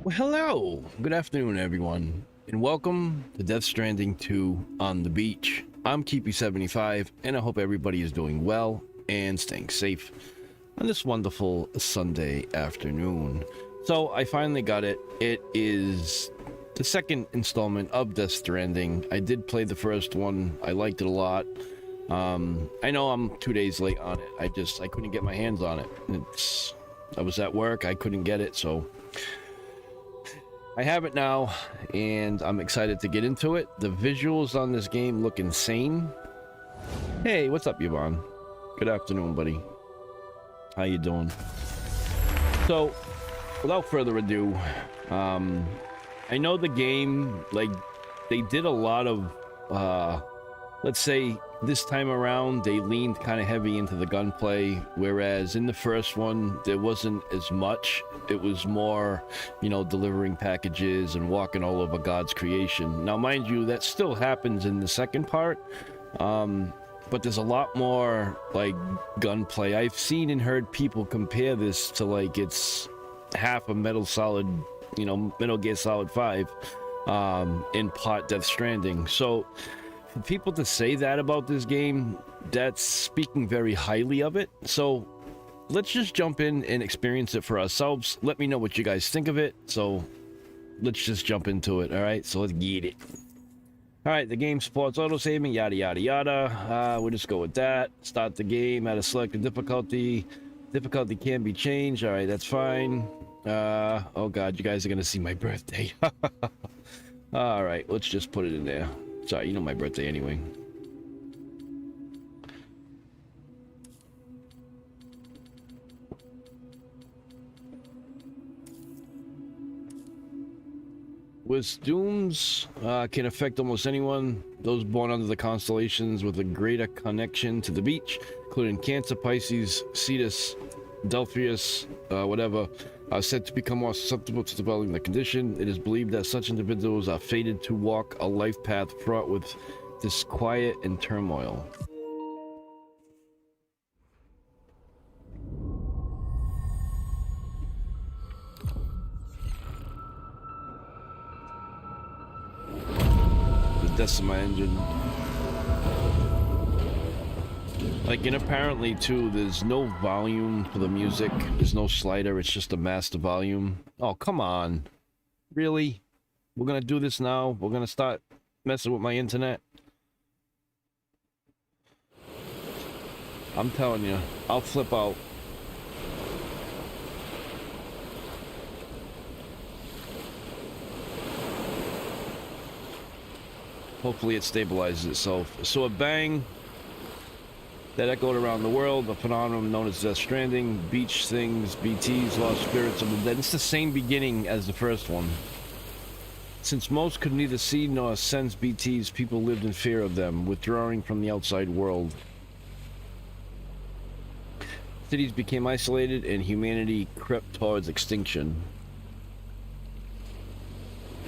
Well, hello, good afternoon, everyone, and welcome to Death Stranding 2 on the beach. I'm Keepy75, and I hope everybody is doing well and staying safe on this wonderful Sunday afternoon. So, I finally got it. It is the second installment of Death Stranding. I did play the first one. I liked it a lot. I know I'm 2 days late on it. I couldn't get my hands on it. I was at work. I couldn't get it, so I have it now, and I'm excited to get into it. The visuals on this game look insane. Hey, what's up, Yvonne? Good afternoon, buddy. How you doing? So, without further ado, I know the game, like, they did a lot of, let's say, this time around, they leaned kind of heavy into the gunplay, whereas in the first one, there wasn't as much. It was more, you know, delivering packages and walking all over God's creation. Now, mind you, that still happens in the second part, but there's a lot more, like, gunplay. I've seen and heard people compare this to, like, it's half a Metal Gear Solid 5 in part Death Stranding. So, for people to say that about this game, that's speaking very highly of it. So let's just jump in and experience it for ourselves. Let me know what you guys think of it. So let's just jump into it. All right, so let's get it. All right, the game supports autosaving, yada yada yada. We'll just go with that. Start the game at a selected difficulty. Difficulty can be changed. All right, that's fine. Oh god, you guys are gonna see my birthday. All right, let's just put it in there. Sorry, you know my birthday anyway. Wisdooms can affect almost anyone. Those born under the constellations with a greater connection to the beach, including Cancer, Pisces, Cetus, Delphius, whatever, are said to become more susceptible to developing the condition. It is believed that such individuals are fated to walk a life path fraught with disquiet and turmoil. The Decima engine. Like, and apparently too, there's no volume for the music. There's no slider, it's just a master volume. Oh, come on. Really? We're gonna do this now? We're gonna start messing with my internet? I'm telling you, I'll flip out. Hopefully it stabilizes itself. So a bang that echoed around the world, a phenomenon known as Death Stranding, beach things, BTs, lost spirits of the dead. It's the same beginning as the first one. Since most could neither see nor sense BTs, people lived in fear of them, withdrawing from the outside world. Cities became isolated and humanity crept towards extinction.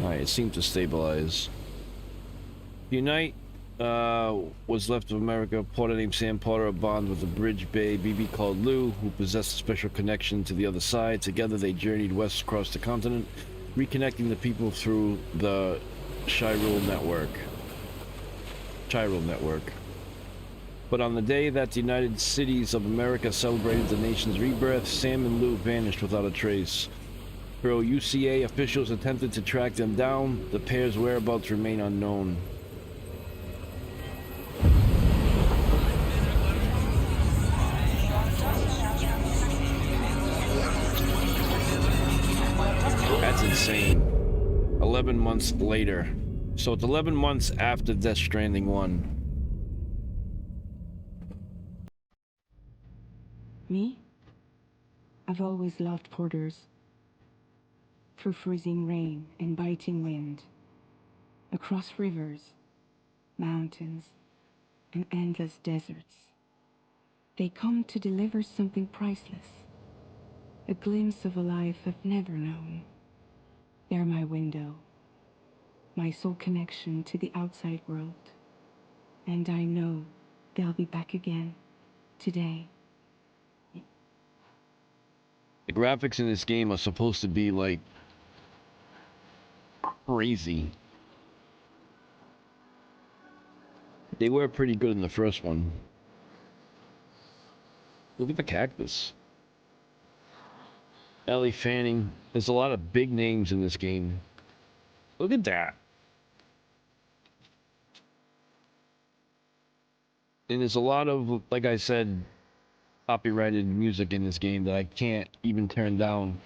Alright, it seemed to stabilize. Unite was left of America. Porter named Sam Porter, a bond with a Bridge Bay BB called Lou, who possessed a special connection to the other side. Together they journeyed west across the continent, reconnecting the people through the Chiral network. But on the day that the United Cities of America celebrated the nation's rebirth, Sam and Lou vanished without a trace. Though UCA officials attempted to track them down, the pair's whereabouts remain unknown. That's insane. 11 months later. So it's 11 months after Death Stranding 1. Me? I've always loved porters. Through freezing rain and biting wind. Across rivers, mountains, and endless deserts. They come to deliver something priceless. A glimpse of a life I've never known. They're my window. My sole connection to the outside world. And I know they'll be back again today. The graphics in this game are supposed to be like crazy. They were pretty good in the first one. Look at the cactus. Ellie Fanning. There's a lot of big names in this game. Look at that. And there's a lot of, like I said, copyrighted music in this game that I can't even turn down,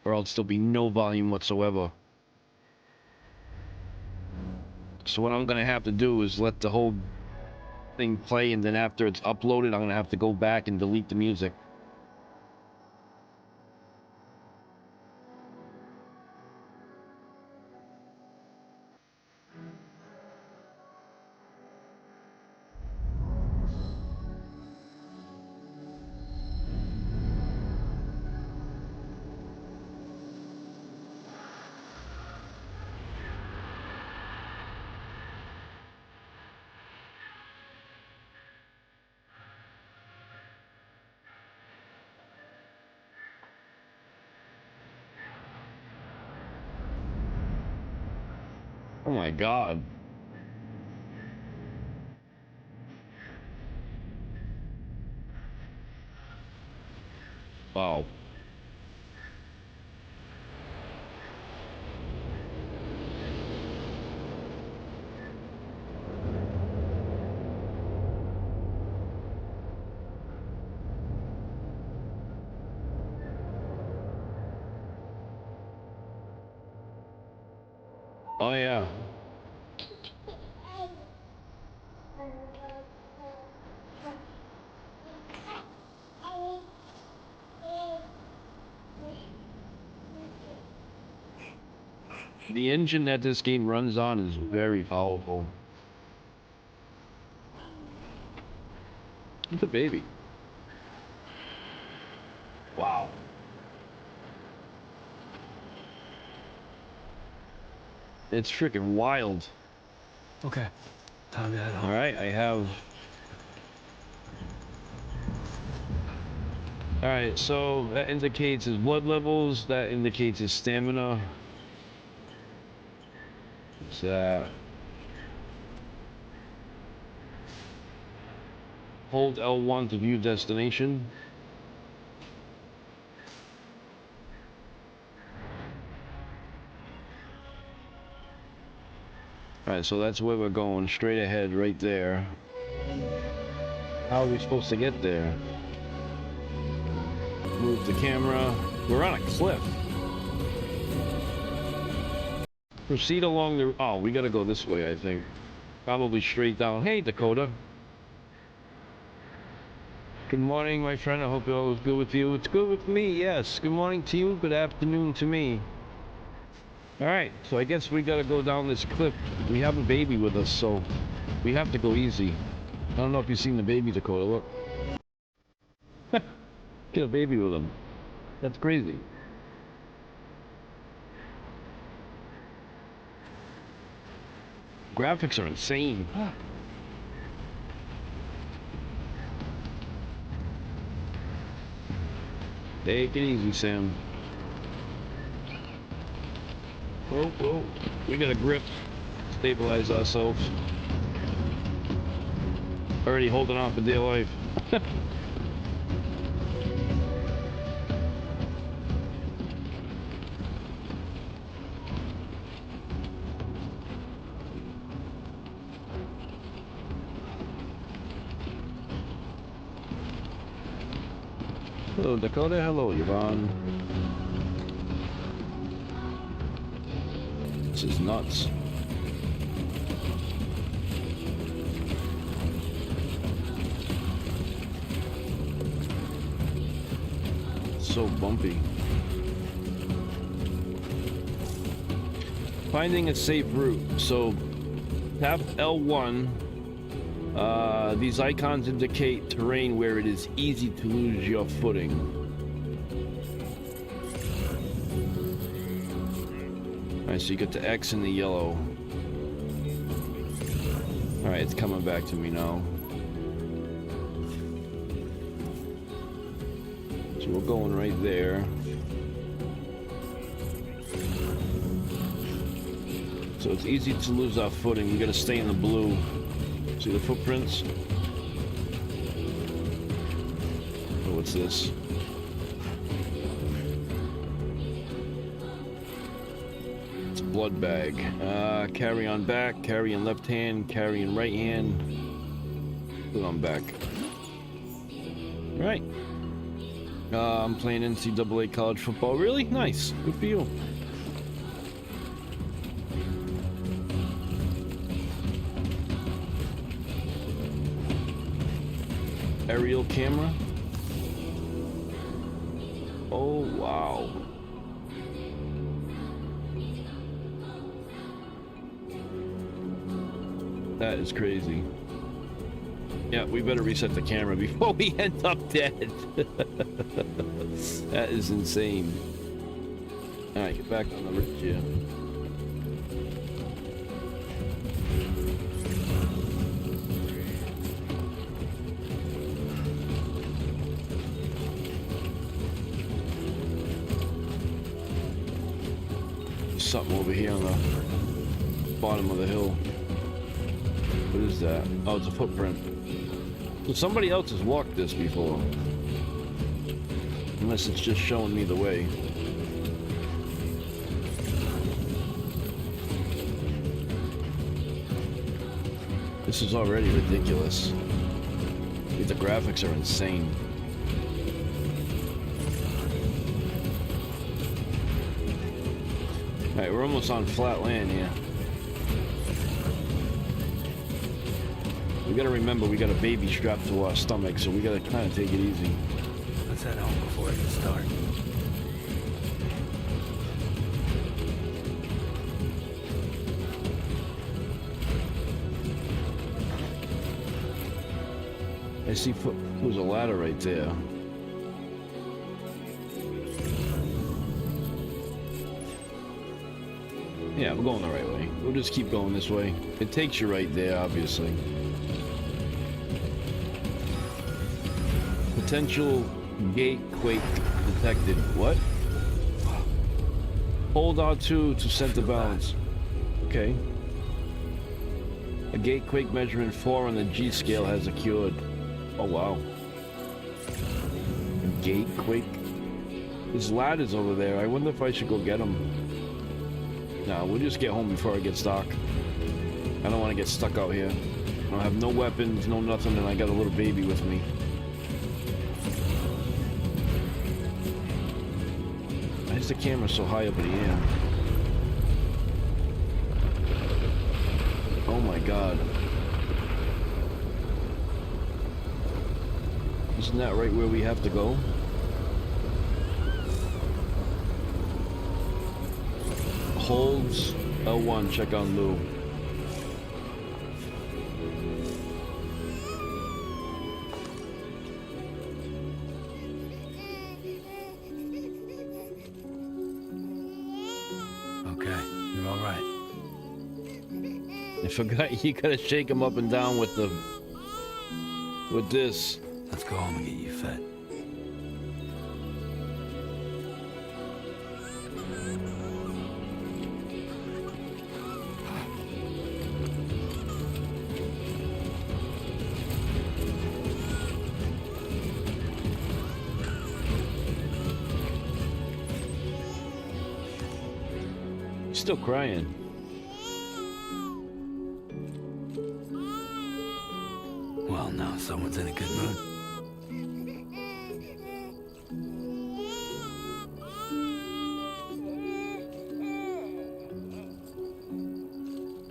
or else there'll be no volume whatsoever. So what I'm gonna have to do is let the whole thing play, and then after it's uploaded, I'm gonna have to go back and delete the music. Oh my god. Wow. Oh yeah. The engine that this game runs on is very powerful. It's a baby. Wow. It's freaking wild. Okay, time to head home. Alright, I have... Alright, so that indicates his blood levels, that indicates his stamina. What's that? Hold L1 to view destination. Alright, so that's where we're going, straight ahead right there. How are we supposed to get there? Move the camera. We're on a cliff. Proceed along the... Oh, we gotta go this way, I think. Probably straight down. Hey, Dakota. Good morning, my friend. I hope all is good with you. It's good with me, yes. Good morning to you. Good afternoon to me. Alright, so I guess we gotta go down this cliff. We have a baby with us, so we have to go easy. I don't know if you've seen the baby, Dakota. Look. Get a baby with him. That's crazy. Graphics are insane. Take it easy, Sam. Whoa, whoa. We gotta grip. Stabilize ourselves. Already holding on for dear life. Hello, Dakota. Hello, Yvonne. This is nuts. So bumpy. Finding a safe route. So tap L1. These icons indicate terrain where it is easy to lose your footing. Alright, so you get the X and the yellow. Alright, it's coming back to me now. So we're going right there. So it's easy to lose our footing. We gotta stay in the blue. See the footprints? Oh, what's this? It's a blood bag. Carry on back, carry in left hand, carry in right hand. Put on back. Right. I'm playing NCAA college football. Really? Nice. Good for you. Aerial camera. Oh, wow. That is crazy. Yeah, we better reset the camera before we end up dead. That is insane. Alright, get back on the ridge here. There's something over here on the bottom of the hill. What is that? Oh, it's a footprint. So somebody else has walked this before. Unless it's just showing me the way. This is already ridiculous. The graphics are insane. Alright, we're almost on flat land here. We gotta remember we got a baby strapped to our stomach, so we gotta kind of take it easy. Let's head home before it gets dark. I see there's a ladder right there. Yeah, we're going the right way. We'll just keep going this way. It takes you right there, obviously. Potential gate quake detected. What? Hold R2 to center balance. Okay. A gate quake measurement 4 on the G scale has occurred. Oh wow. A gate quake? There's ladders over there. I wonder if I should go get them. Nah, we'll just get home before I get stuck. I don't want to get stuck out here. I don't have no weapons, no nothing, and I got a little baby with me. Why is the camera so high up in the air? Oh my god. Isn't that right where we have to go? Holds L1, check on Lou. Okay, you're all right. I forgot you gotta shake him up and down with the... with this. Let's go home and get you fed. Still crying. Well, now someone's in a good mood.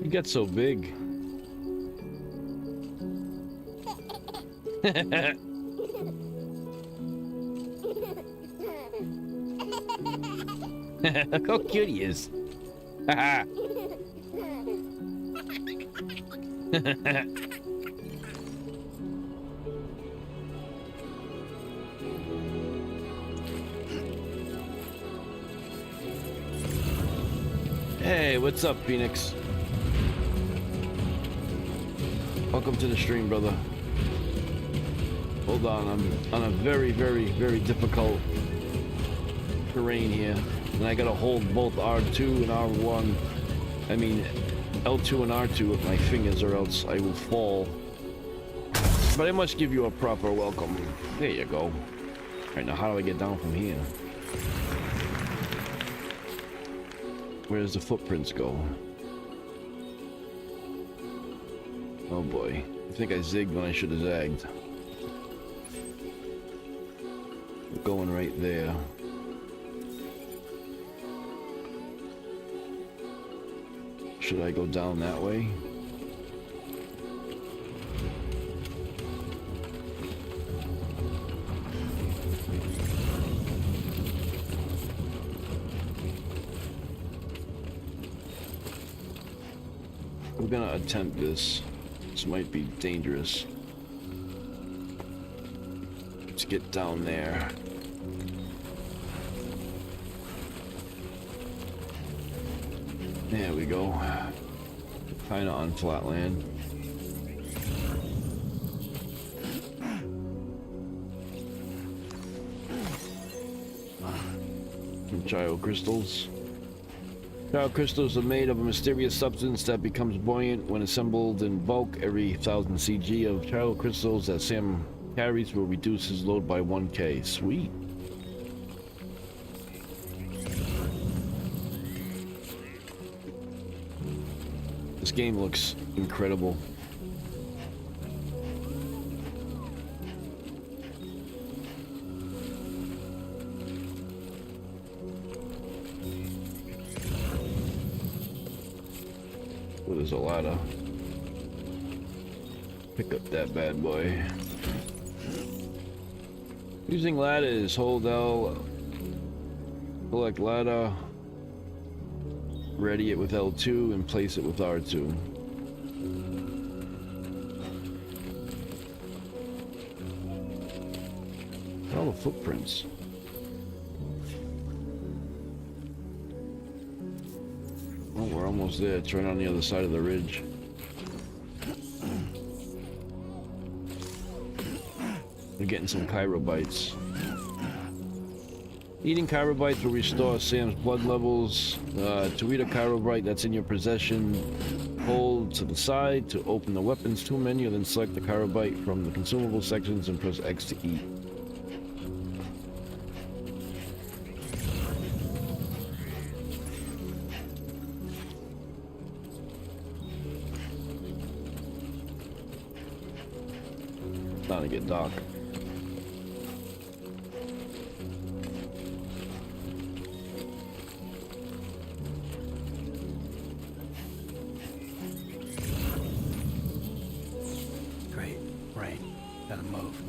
You got so big. Look how cute he is. Hey, what's up, Phoenix? Welcome to the stream, brother. Hold on, I'm on a very, very, very difficult terrain here. And I gotta hold both R2 and R1 I mean, L2 and R2 with my fingers or else I will fall. But I must give you a proper welcome. There you go. Alright, now how do I get down from here? Where does the footprints go? Oh boy. I think I zigged when I should have zagged. We're going right there. Should I go down that way? We're gonna attempt this. This might be dangerous. Let's get down there. There we go. Kinda on flat land. Some gyro crystals. Gyro crystals are made of a mysterious substance that becomes buoyant when assembled in bulk. Every 1000 CG of gyro crystals that Sam carries will reduce his load by 1K. Sweet. This game looks incredible. Oh, there's a ladder. Pick up that bad boy. Using ladders, hold L, select ladder, ready it with L2 and place it with R2. All the footprints. Oh, we're almost there. It's right on the other side of the ridge. We're getting some chirobites. Eating chirobites will restore Sam's blood levels. To eat a chirobite that's in your possession, hold to the side to open the weapons tool menu, then select the chirobite from the consumable sections and press X to eat. Starting to get dark. Great. Rain. Gotta move.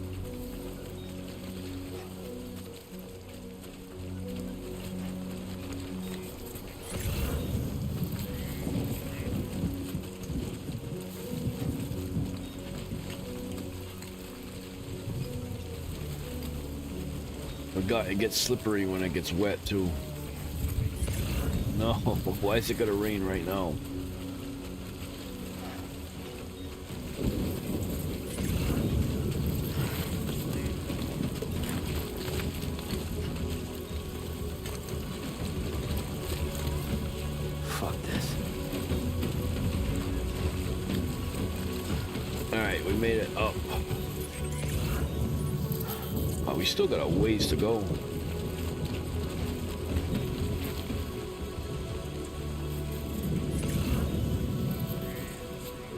It gets slippery when it gets wet too. No, why is it gonna rain right now? Fuck this. Alright, we made it up. Oh, we still got a ways to go.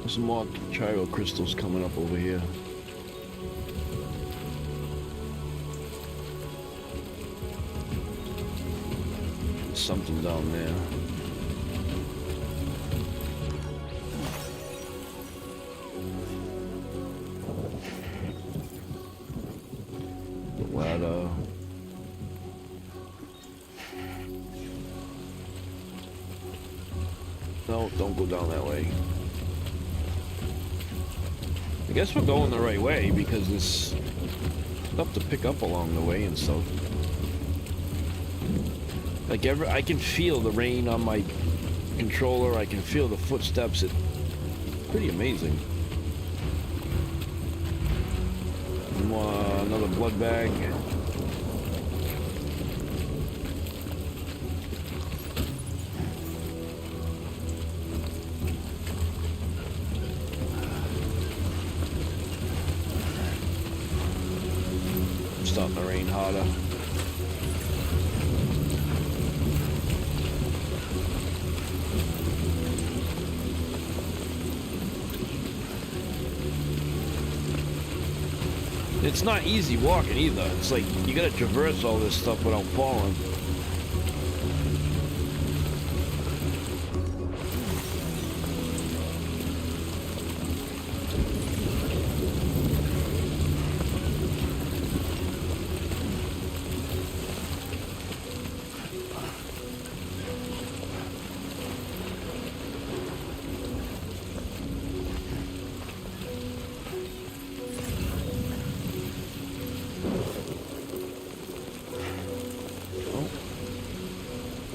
Some more gyro crystals coming up over here. There's something down there. The ladder. No, don't go down that way. I guess we're going the right way because there's stuff to pick up along the way and stuff. Like I can feel the rain on my controller. I can feel the footsteps. It's pretty amazing. Another blood bag. harder. It's not easy walking either. It's like you gotta traverse all this stuff without falling.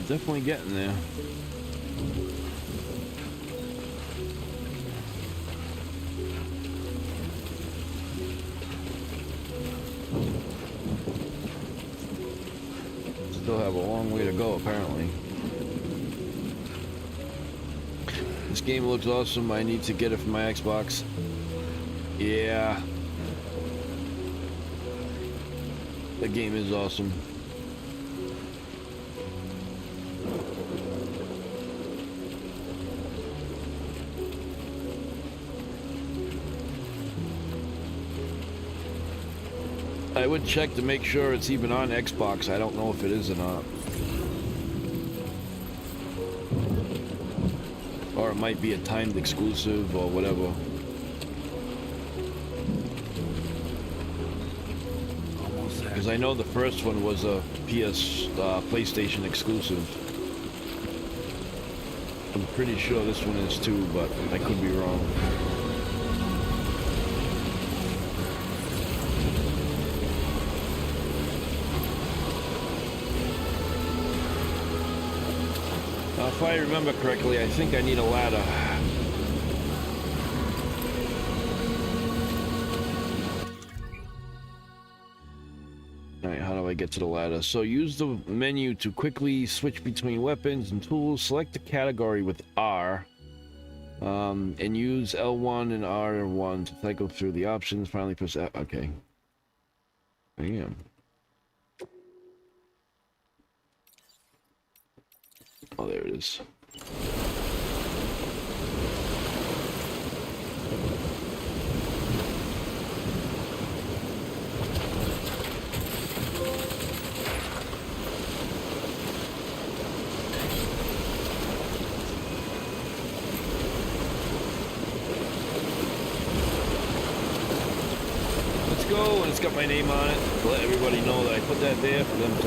Definitely getting there. Still have a long way to go, apparently. This game looks awesome. I need to get it for my Xbox. Yeah. The game is awesome. I would check to make sure it's even on Xbox. I don't know if it is or not. Or it might be a timed exclusive or whatever. Almost there. Because I know the first one was a PlayStation exclusive. I'm pretty sure this one is too, but I could be wrong. If I remember correctly, I think I need a ladder. Alright, how do I get to the ladder? So use the menu to quickly switch between weapons and tools. Select the category with R. And use L1 and R1 to cycle through the options. Finally press F. Okay. Damn. Oh, there it is. Let's go, and it's got my name on it to let everybody know that I put that there for them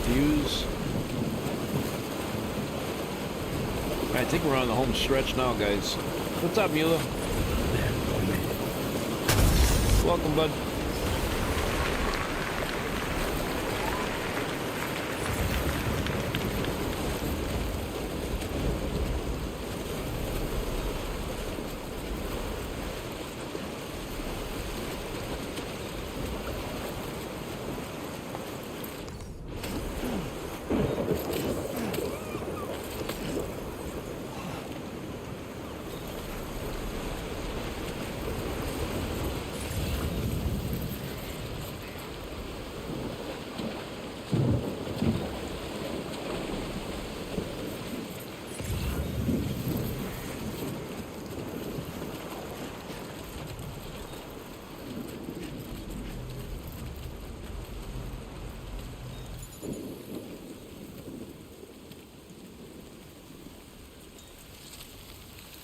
to use. I think we're on the home stretch now, guys. What's up, Mueller? Welcome, bud.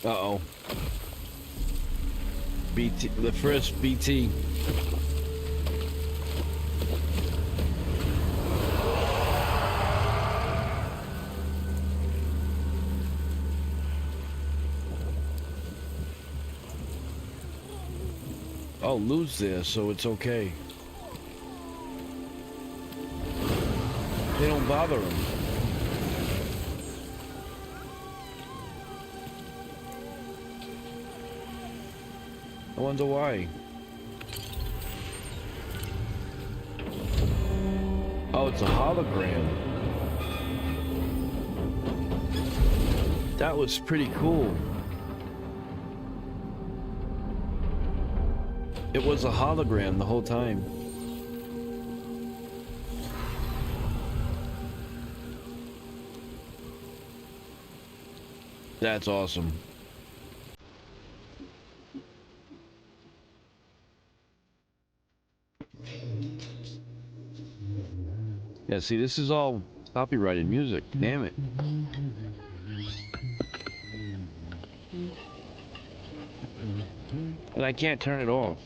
Uh-oh. BT, the first BT. Oh, Lou's there, so it's okay. They don't bother him. I wonder why. Oh, it's a hologram. That was pretty cool. It was a hologram the whole time. That's awesome. Yeah, see, this is all copyrighted music. Damn it. And I can't turn it off.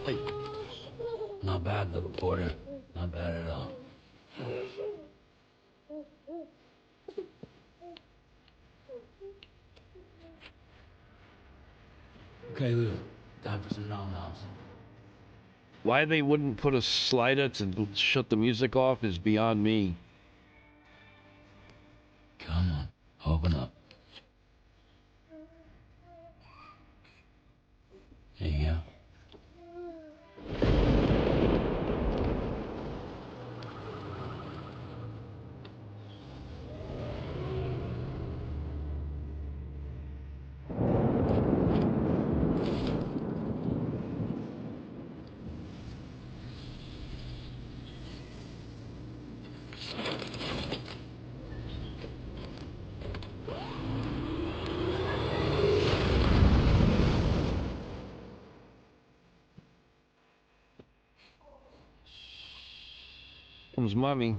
Hey. Not bad, little porter. Not bad at all. Okay, Lou. Time for some nom-noms. Why they wouldn't put a slider to shut the music off is beyond me. Come on. Open up. There you go. Comes mommy.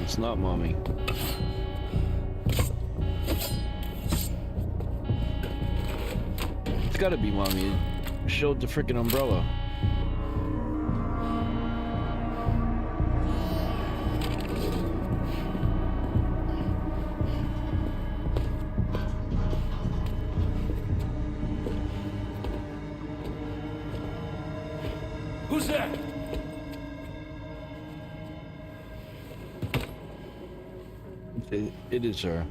It's not mommy. It's gotta be mommy. It showed the freaking umbrella. Who's there? It is her.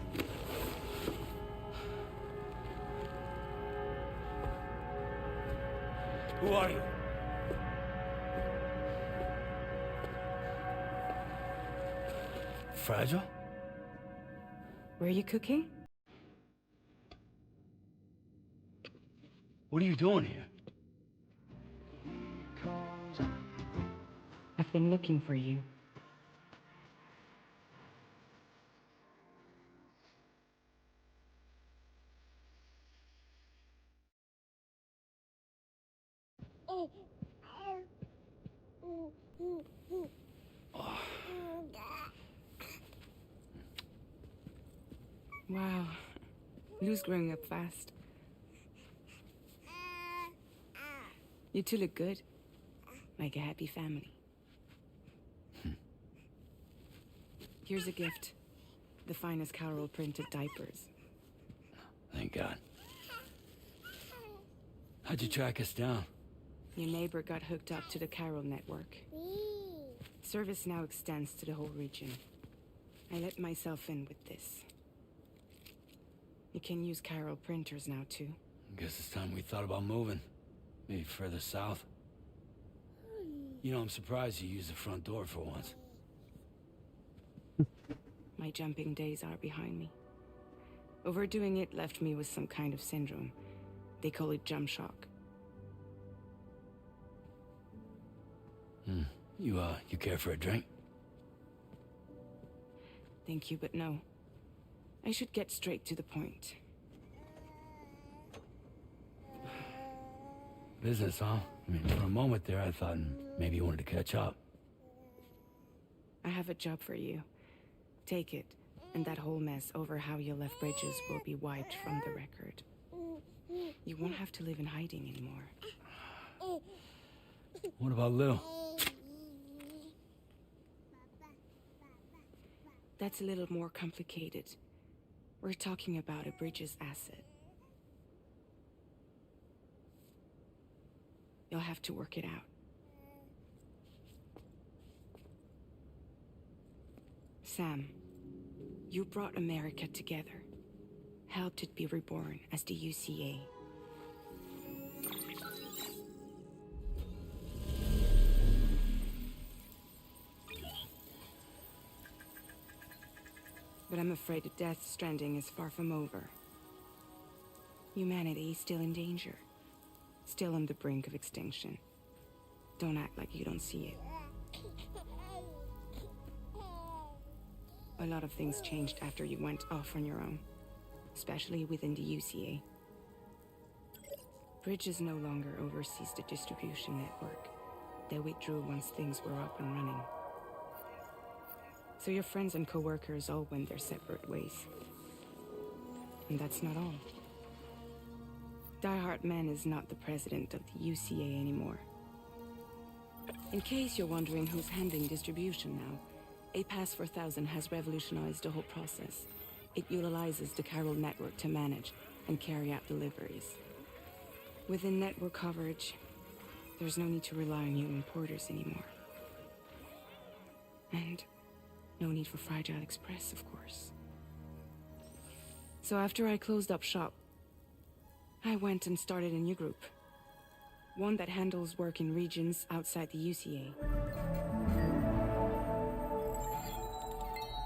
Who are you? Fragile? Were you cooking? What are you doing here? I've been looking for you. Wow. Lou's growing up fast. You two look good. Like a happy family. Here's a gift. The finest Carol printed diapers. Thank God. How'd you track us down? Your neighbor got hooked up to the Carol network. Service now extends to the whole region. I let myself in with this. You can use Carol printers now too. Guess it's time we thought about moving. Maybe further south. You know, I'm surprised you used the front door for once. My jumping days are behind me. Overdoing it left me with some kind of syndrome. They call it jump shock. You care for a drink? Thank you, but no. I should get straight to the point. Business, huh? I mean, for a moment there, I thought maybe you wanted to catch up. I have a job for you. Take it, and that whole mess over how you left bridges will be wiped from the record. You won't have to live in hiding anymore. What about Lou? That's a little more complicated. We're talking about a bridges asset. You'll have to work it out. Sam, you brought America together. helped it be reborn as the UCA. But I'm afraid that Death Stranding is far from over. Humanity is still in danger. Still on the brink of extinction. Don't act like you don't see it. A lot of things changed after you went off on your own. Especially within the UCA. Bridges no longer oversees the distribution network. They withdrew once things were up and running. So your friends and co-workers all went their separate ways. And that's not all. Heartman is not the president of the UCA anymore. In case you're wondering who's handling distribution now, A Pass 4000 has revolutionized the whole process. It utilizes the chiral network to manage and carry out deliveries. Within network coverage, there's no need to rely on human porters anymore. And no need for Fragile Express, of course. So after I closed up shop, I went and started a new group. One that handles work in regions outside the UCA.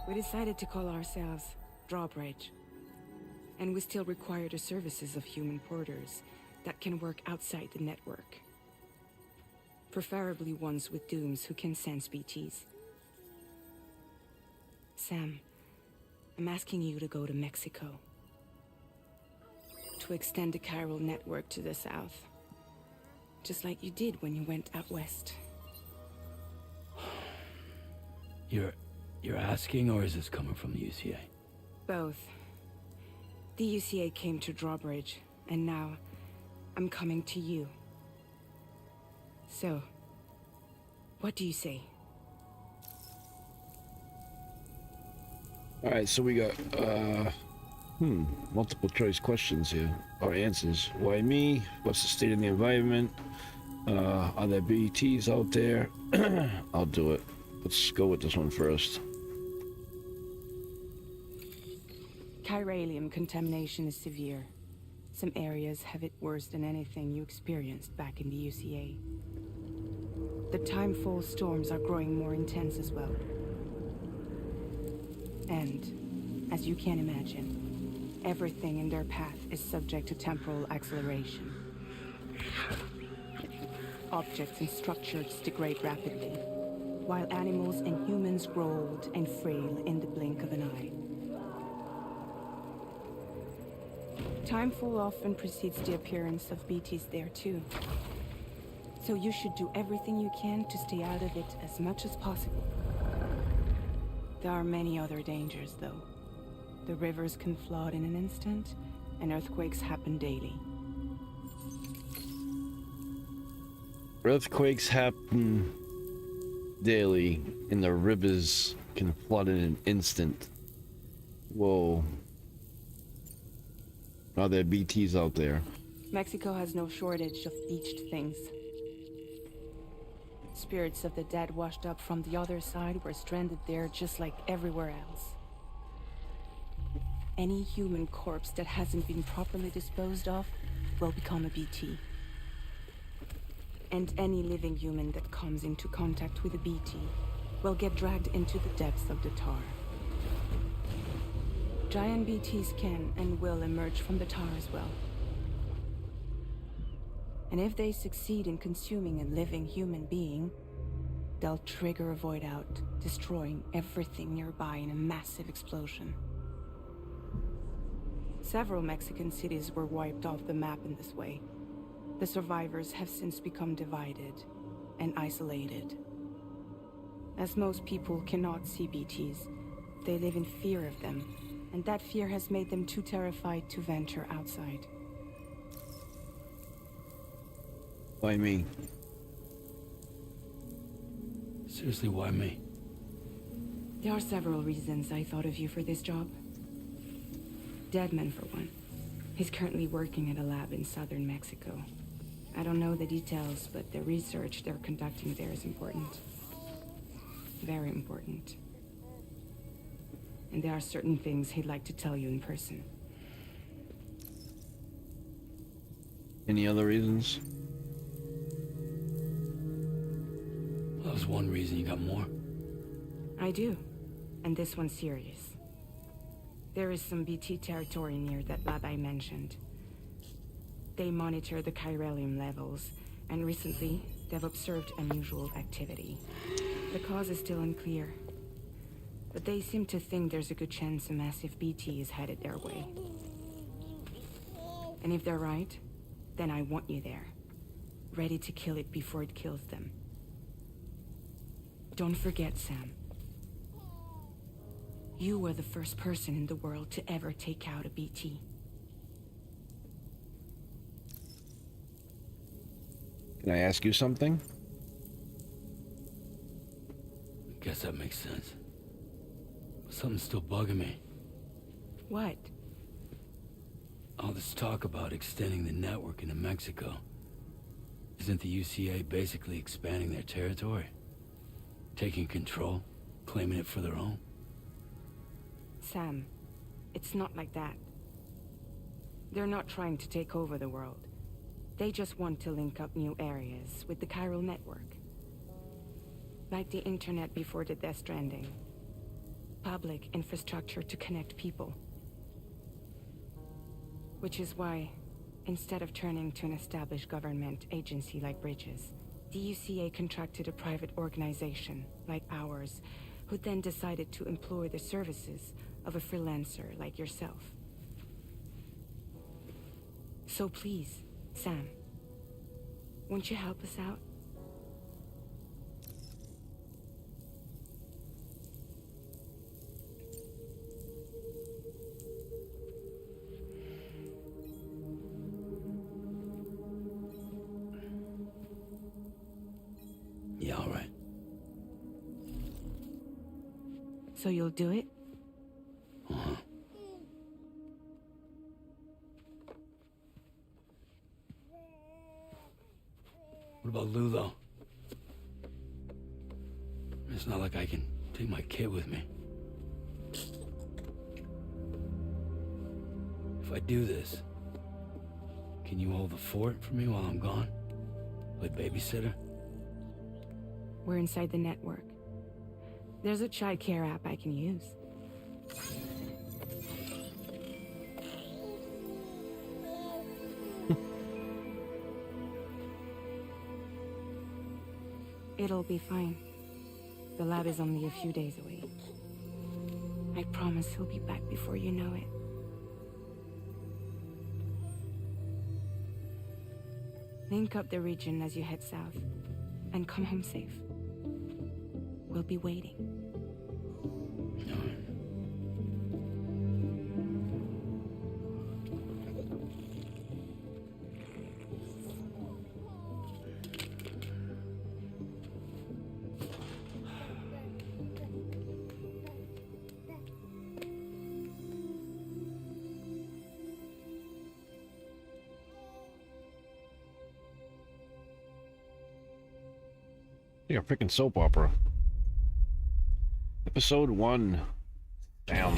We decided to call ourselves Drawbridge. And we still require the services of human porters that can work outside the network. Preferably ones with dooms who can sense BTs. Sam, I'm asking you to go to Mexico. To extend the chiral network to the south. Just like you did when you went out west. You're asking, or is this coming from the UCA? Both. The UCA came to Drawbridge, and now I'm coming to you. So, what do you say? All right, so we got multiple choice questions here, or answers. Why me? What's the state of the environment? Are there BTs out there? I'll do it. Let's go with this one first. Chiralium contamination is severe. Some areas have it worse than anything you experienced back in the UCA. The timefall storms are growing more intense as well. And, as you can imagine, everything in their path is subject to temporal acceleration. Objects and structures degrade rapidly, while animals and humans grow old and frail in the blink of an eye. Timefall often precedes the appearance of BTs there too. So you should do everything you can to stay out of it as much as possible. There are many other dangers though. The rivers can flood in an instant, and earthquakes happen daily. Earthquakes happen daily, and the rivers can flood in an instant. Whoa. Are there BTs out there? Mexico has no shortage of beached things. Spirits of the dead washed up from the other side were stranded there just like everywhere else. Any human corpse that hasn't been properly disposed of will become a BT. And any living human that comes into contact with a BT will get dragged into the depths of the tar. Giant BTs can and will emerge from the tar as well. And if they succeed in consuming a living human being, they'll trigger a void out, destroying everything nearby in a massive explosion. Several Mexican cities were wiped off the map in this way. The survivors have since become divided and isolated. As most people cannot see BTs, they live in fear of them, and that fear has made them too terrified to venture outside. Why me? Seriously, why me? There are several reasons I thought of you for this job. Deadman, for one. He's currently working at a lab in southern Mexico. I don't know the details, but the research they're conducting there is important. Very important. And there are certain things he'd like to tell you in person. Any other reasons? That was one reason. You got more? I do. And this one's serious. There is some BT territory near that lab I mentioned. They monitor the chiralium levels, and recently, they've observed unusual activity. The cause is still unclear, but they seem to think there's a good chance a massive BT is headed their way. And if they're right, then I want you there, ready to kill it before it kills them. Don't forget, Sam. You were the first person in the world to ever take out a BT. Can I ask you something? Guess that makes sense. But something's still bugging me. What? All this talk about extending the network into Mexico. Isn't the UCA basically expanding their territory? Taking control, claiming it for their own? Sam, it's not like that. They're not trying to take over the world. They just want to link up new areas with the chiral network. Like the internet before the Death Stranding. Public infrastructure to connect people. Which is why, instead of turning to an established government agency like Bridges, the UCA contracted a private organization, like ours, who then decided to employ the services of a freelancer like yourself. So please, Sam, won't you help us out? Yeah, all right. So you'll do it? Uh-huh. What about Lou, though? It's not like I can take my kid with me. If I do this, can you hold the fort for me while I'm gone? Play babysitter? We're inside the network. There's a child care app I can use. It'll be fine. The lab is only a few days away. I promise he'll be back before you know it. Link up the region as you head south, and come home safe. We'll be waiting. All right. Like a freaking soap opera. Episode 1. Damn.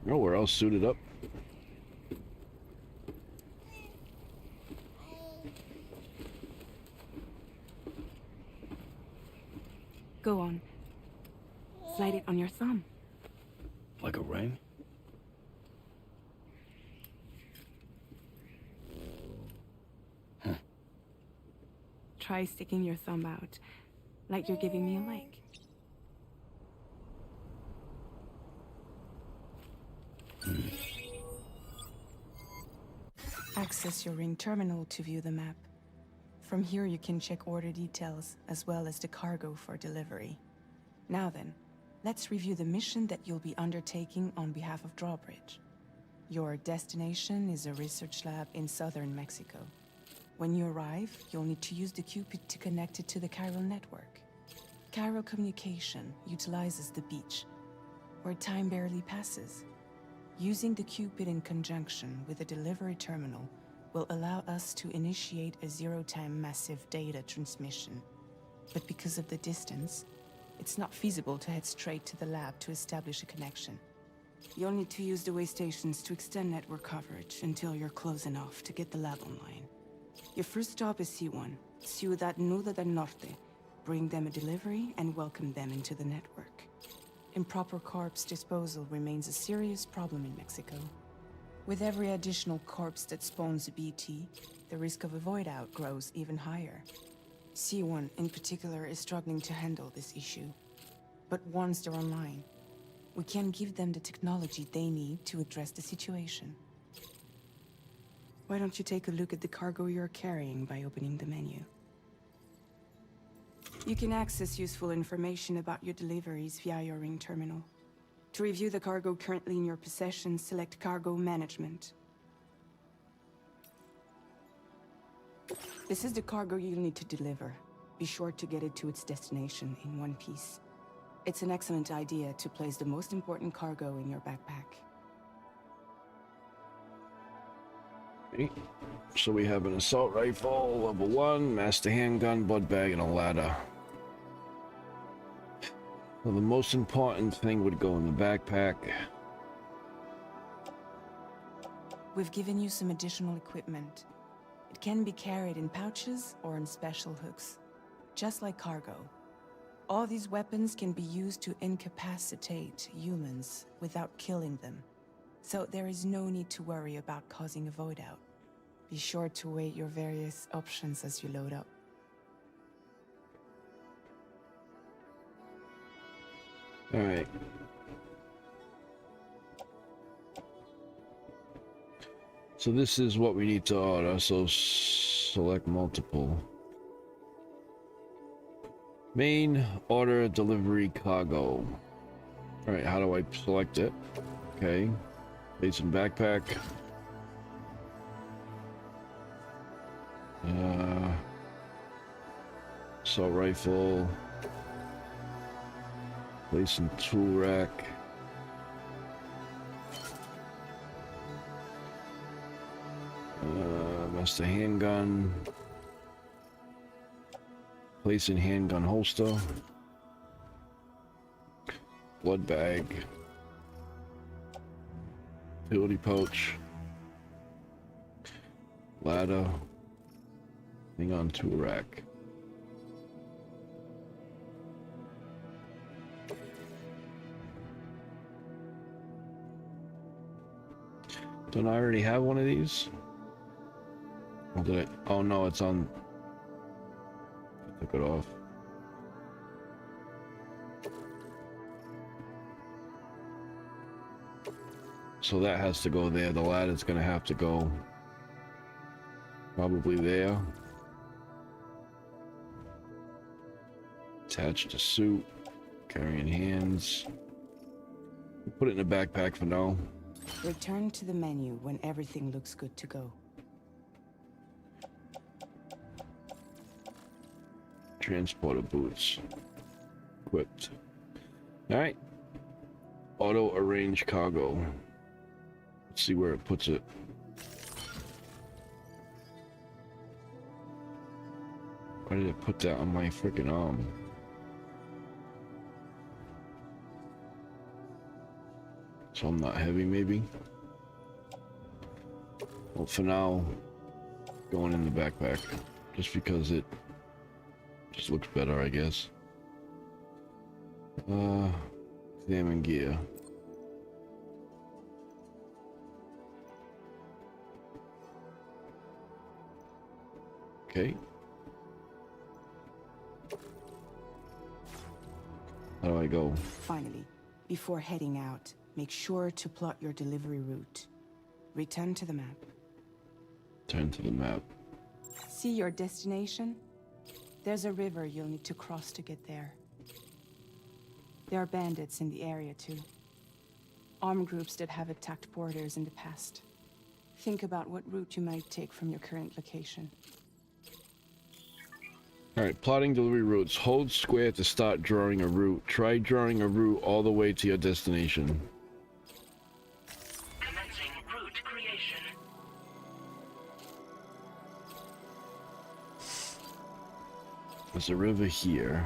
Nowhere else suited up. Go on. Slide it on your thumb. Like a ring? Huh. Try sticking your thumb out, like you're giving me a like. Access your ring terminal to view the map. From here you can check order details, as well as the cargo for delivery. Now then, let's review the mission that you'll be undertaking on behalf of Drawbridge. Your destination is a research lab in southern Mexico. When you arrive, you'll need to use the Cupid to connect it to the chiral network. Chiral communication utilizes the beach, where time barely passes. Using the Cupid in conjunction with a delivery terminal will allow us to initiate a zero-time massive data transmission. But because of the distance, it's not feasible to head straight to the lab to establish a connection. You'll need to use the way stations to extend network coverage until you're close enough to get the lab online. Your first stop is C1, Ciudad Nuda del Norte. Bring them a delivery and welcome them into the network. Improper corpse disposal remains a serious problem in Mexico. With every additional corpse that spawns a BT, the risk of a void out grows even higher. C1 in particular is struggling to handle this issue. But once they're online, we can give them the technology they need to address the situation. Why don't you take a look at the cargo you're carrying by opening the menu? You can access useful information about your deliveries via your ring terminal. To review the cargo currently in your possession, select Cargo Management. This is the cargo you'll need to deliver. Be sure to get it to its destination in one piece. It's an excellent idea to place the most important cargo in your backpack. Okay. So we have an assault rifle, level 1, master handgun, blood bag, and a ladder. Well, the most important thing would go in the backpack. We've given you some additional equipment. It can be carried in pouches or in special hooks, just like cargo. All these weapons can be used to incapacitate humans without killing them. So there is no need to worry about causing a void out. Be sure to weigh your various options as you load up. All right. So this is what we need to order. So select multiple. Main order delivery cargo. All right, how do I select it? Okay. Place in backpack. Assault rifle. Place in tool rack. Master handgun. Place in handgun holster. Blood bag. Utility pouch. Ladder. Thing on tool rack. Don't I already have one of these? Or did I? Oh no, it's on. I took it off. So that has to go there. The ladder's gonna have to go probably there. Attach to suit. Carrying hands. Put it in a backpack for now. Return to the menu when everything looks good to go. Transporter boots. Equipped. Alright. Auto arrange cargo. Let's see where it puts it. Why did it put that on my freaking arm? So I'm not heavy, maybe? Well, for now, going in the backpack. Just because it just looks better, I guess. Examine gear. Okay. How do I go? Finally, before heading out, make sure to plot your delivery route. Return to the map. Turn to the map. See your destination? There's a river you'll need to cross to get there. There are bandits in the area too. Armed groups that have attacked borders in the past. Think about what route you might take from your current location. Alright, plotting delivery routes. Hold square to start drawing a route. Try drawing a route all the way to your destination. Commencing route creation. There's a river here.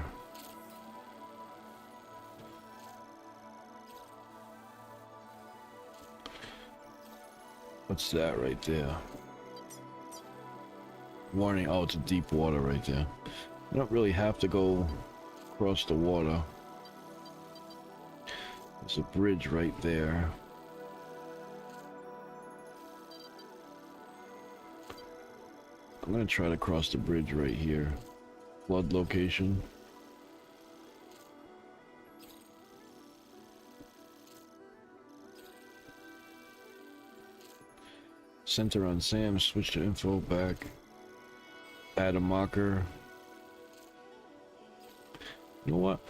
What's that right there? Warning, oh, it's a deep water right there. You don't really have to go across the water. There's a bridge right there. I'm gonna try to cross the bridge right here. Flood location. Center on Sam, switch to info back. Add a marker. You know what?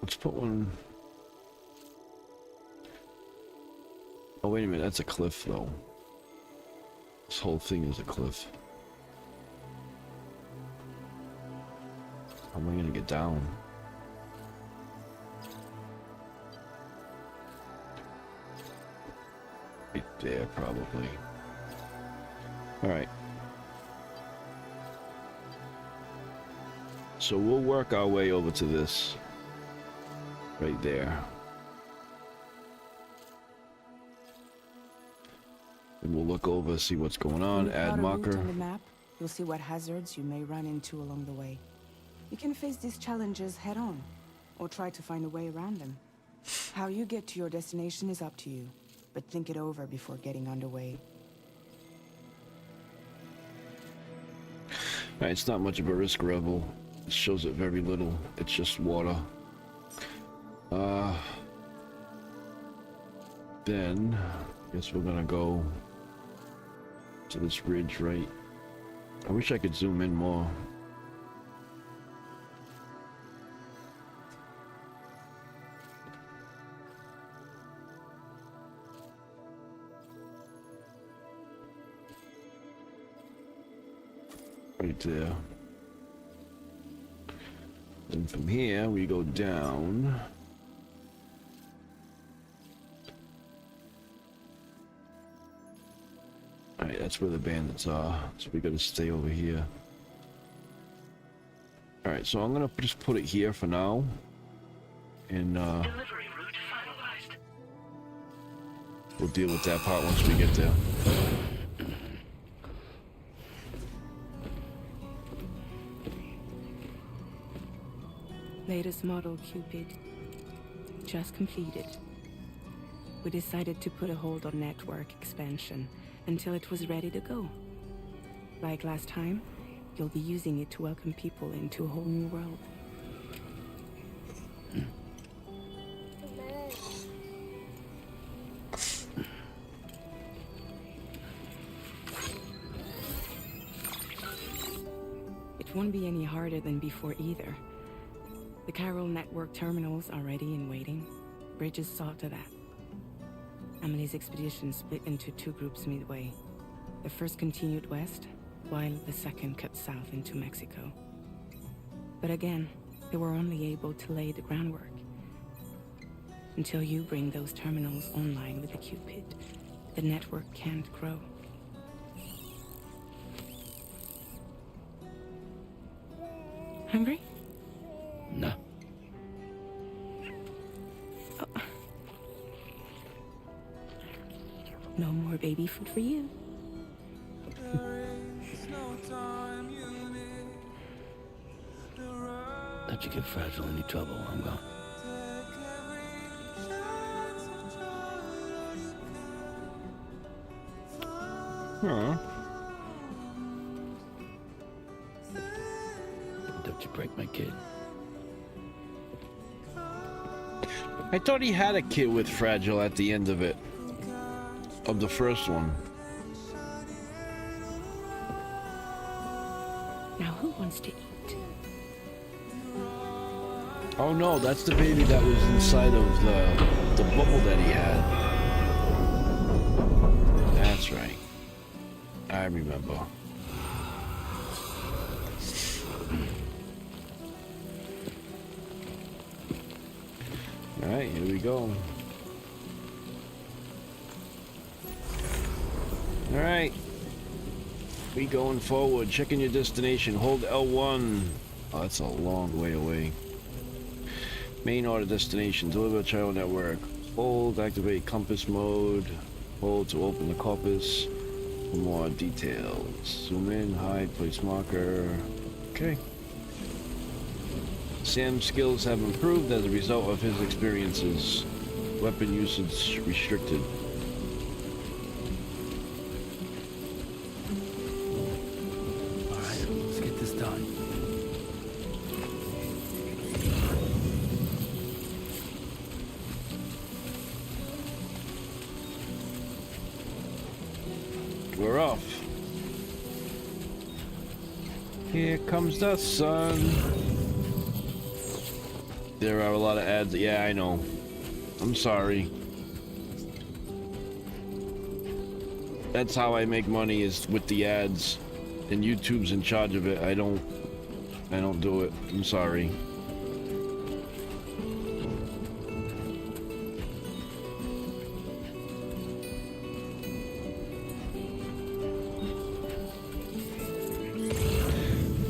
Let's put one. Oh, wait a minute, that's a cliff though. This whole thing is a cliff. How am I gonna get down? Right there, probably. Alright. So we'll work our way over to this. Right there. And we'll look over, see what's going on, add marker. On the map, you'll see what hazards you may run into along the way. You can face these challenges head on, or try to find a way around them. How you get to your destination is up to you, but think it over before getting underway. Alright, it's not much of a risk level. It shows it very little. It's just water. Then, I guess we're gonna go to this ridge, right? I wish I could zoom in more. Right there. Then from here, we go down. Alright, that's where the bandits are. So we gotta stay over here. Alright, so I'm gonna just put it here for now. And Delivery route finalized. we'll deal with that part once we get there. Latest model Cupid. Just completed. We decided to put a hold on network expansion until it was ready to go. Like last time, you'll be using it to welcome people into a whole new world. It won't be any harder than before either. The Chiral network terminals are ready and waiting. Bridges saw to that. Emily's expedition split into two groups midway. The first continued west, while the second cut south into Mexico. But again, they were only able to lay the groundwork. Until you bring those terminals online with the Cupid, the network can't grow. Hungry? No. Oh. No more baby food for you. Don't you give Fragile any trouble, I'm gone. Huh. Don't you break my kid. I thought he had a kid with Fragile at the end of it. Of the first one. Now who wants to eat? Oh no, that's the baby that was inside of the bubble that he had. That's right. I remember. Alright, here we go. Alright. We going forward. Checking your destination. Hold L1. Oh, that's a long way away. Main order destination. Deliver chiral network. Hold. Activate compass mode. Hold to open the compass. For more details. Zoom in. Hide. Place marker. Okay. Sam's skills have improved as a result of his experiences. Weapon usage restricted. Alright, let's get this done. We're off. Here comes the sun. There are a lot of ads. Yeah, I know. I'm sorry. That's how I make money, is with the ads. And YouTube's in charge of it. I don't do it. I'm sorry.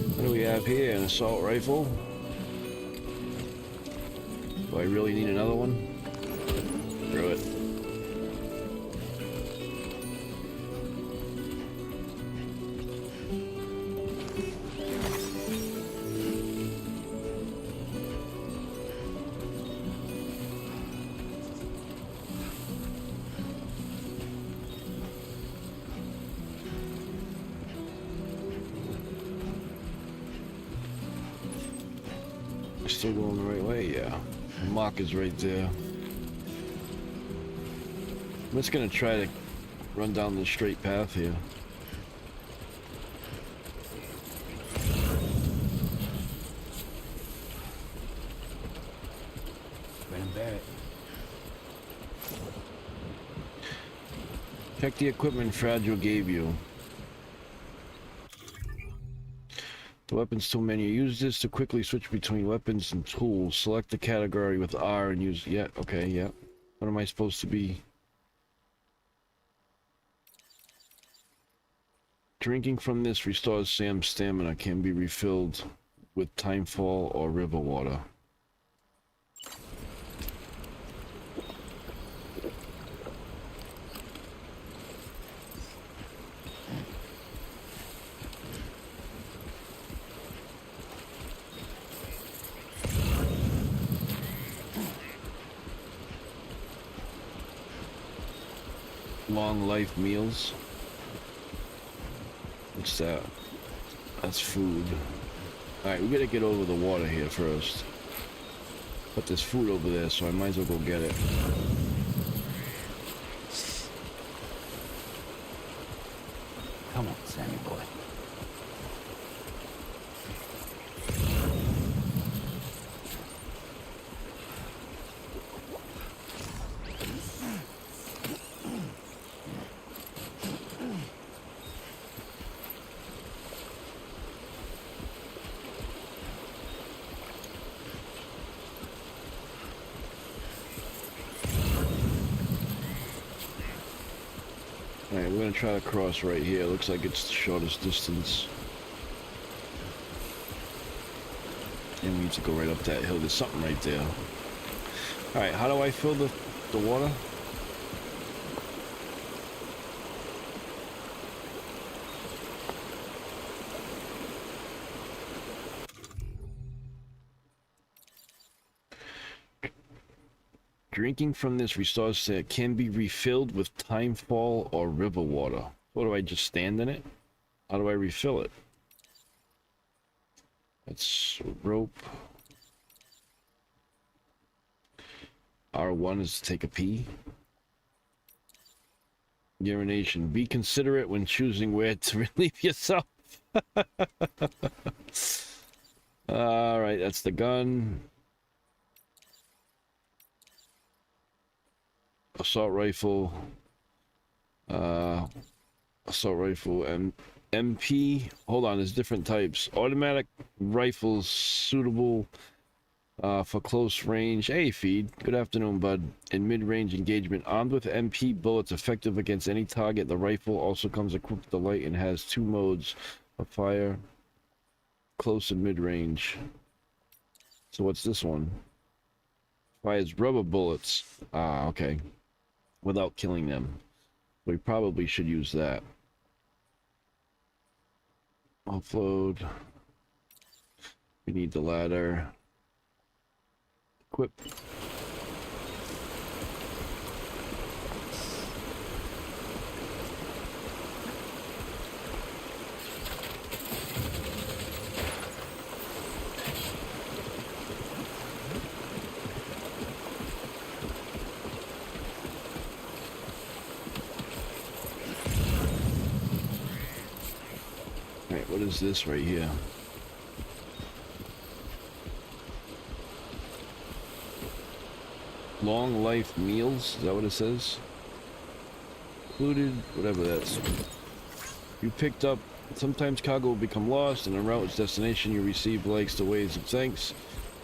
What do we have here? An assault rifle? Do I really need another one? Screw it. Still going the right way? Yeah. The mark is right there. I'm just gonna try to run down the straight path here. Brennan Barrett. Check the equipment Fragile gave you. The weapons tool menu. Use this to quickly switch between weapons and tools. Select the category with R and use... Yeah, okay, yeah. What am I supposed to be? Drinking from this restores Sam's stamina. Can be refilled with timefall or river water. Long life meals. What's that? That's food. Alright, we gotta get over the water here first. But there's food over there, so I might as well go get it. Come on, Sammy boy. Alright, we're gonna try to cross right here. Looks like it's the shortest distance. And we need to go right up that hill. There's something right there. Alright, how do I fill the water? Drinking from this restores that can be refilled with timefall or river water. What do I just stand in it? How do I refill it? That's rope. R1 is to take a pee. Urination. Be considerate when choosing where to relieve yourself. Alright, that's the gun. Assault rifle, and MP. Hold on, there's different types. Automatic rifles suitable For close range. Hey, Feed. Good afternoon, bud. In mid-range engagement, armed with MP bullets effective against any target, the rifle also comes equipped with the light and has 2 modes of fire, close and mid-range. So what's this one? Fires rubber bullets. Ah, okay. Without killing them. We probably should use that. Offload. We need the ladder. Equip. Alright, what is this right here? Long life meals, is that what it says? Included, whatever that's. You picked up, sometimes cargo will become lost, and en route its destination you receive likes the ways of thanks.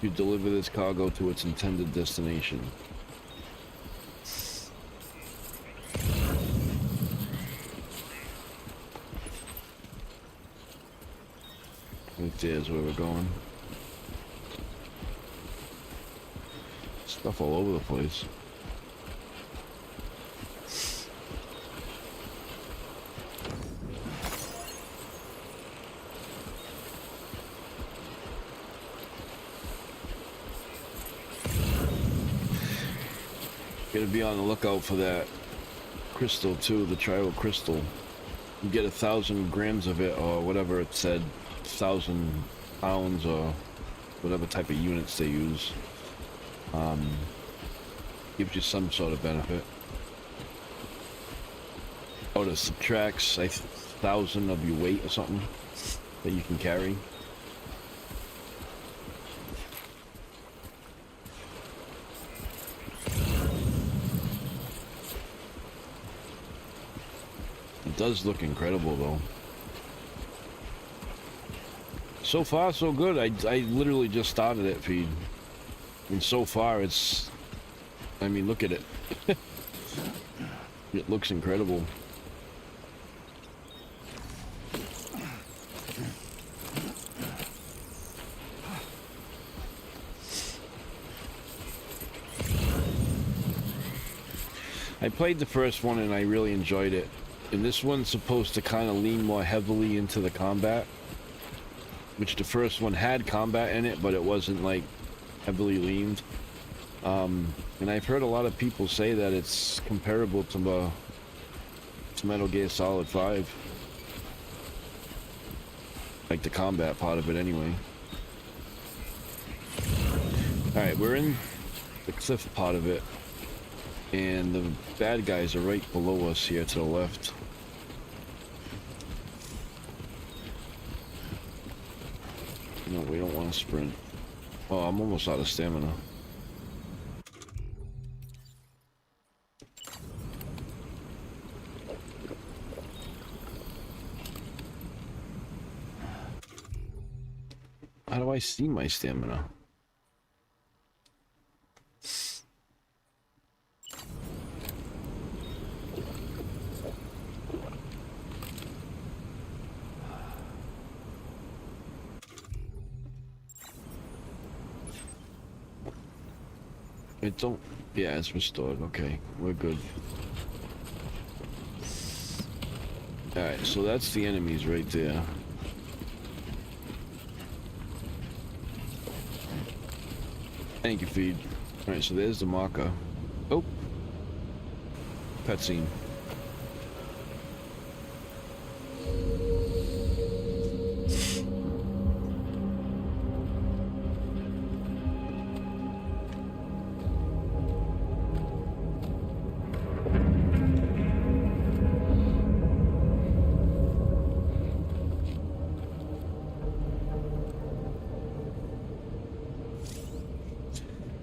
You deliver this cargo to its intended destination. Right there's where we're going. Stuff all over the place. Gotta be on the lookout for that crystal too, the tribal crystal. You get 1,000 grams of it, or whatever it said, 1,000 pounds, or whatever type of units they use. Gives you some sort of benefit. Oh, it subtracts 1,000 of your weight or something that you can carry. It does look incredible though. So far so good. I literally just started it, Feed. And so far it's, I mean, look at it. It looks incredible. I played the first one and I really enjoyed it. And this one's supposed to kind of lean more heavily into the combat. Which the first one had combat in it, but it wasn't like heavily leaned. And I've heard a lot of people say that it's comparable to Metal Gear Solid 5. Like the combat part of it anyway. Alright, we're in the cliff part of it. And the bad guys are right below us here to the left. No, we don't want to sprint. Oh, I'm almost out of stamina. How do I see my stamina? It don't... Yeah, it's restored. Okay, we're good. Alright, so that's the enemies right there. Thank you, Feed. Alright, so there's the marker. Oh! Cutscene.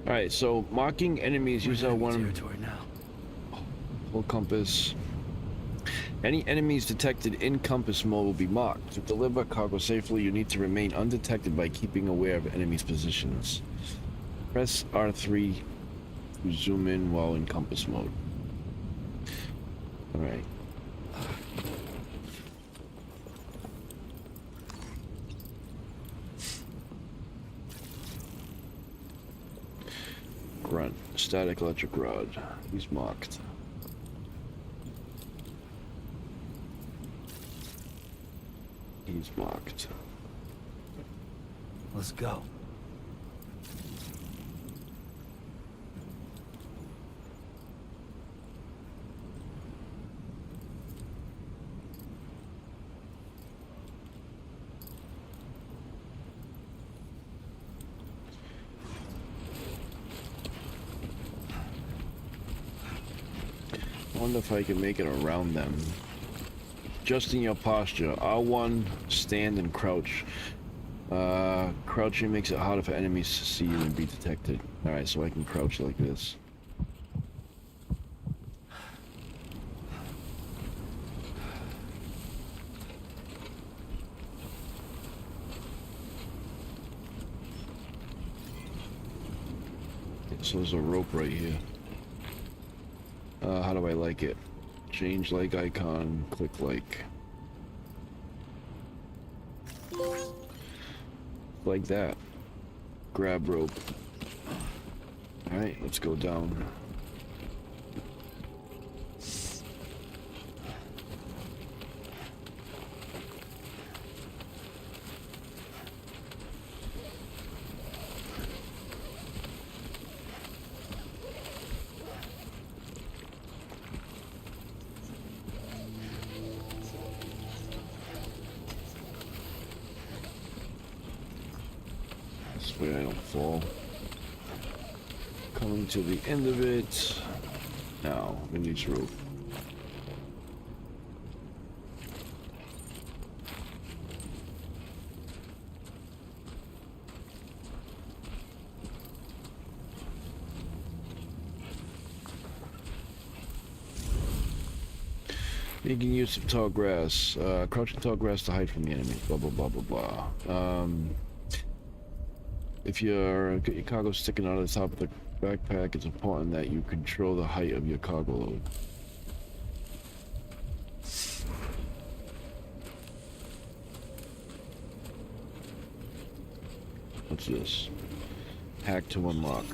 Alright, so marking enemies, use our one territory now. full compass. Any enemies detected in compass mode will be marked. To deliver cargo safely, you need to remain undetected by keeping aware of enemies' positions. Press R3 to zoom in while in compass mode. Alright. Grunt. Static electric rod. He's mocked. He's mocked. Let's go. I wonder if I can make it around them. Adjusting your posture. R1, stand and crouch. Crouching makes it harder for enemies to see you and be detected. Alright, so I can crouch like this. So there's a rope right here. How do I like it? Change like icon, click like. Like that. Grab rope. Alright, let's go down. This way I don't fall. Coming to the end of it. Now, we need rope. You can use some tall grass. Crouching tall grass to hide from the enemy. Blah blah blah blah blah. If your cargo sticking out of the top of the backpack, it's important that you control the height of your cargo load. What's this? Hack to unlock.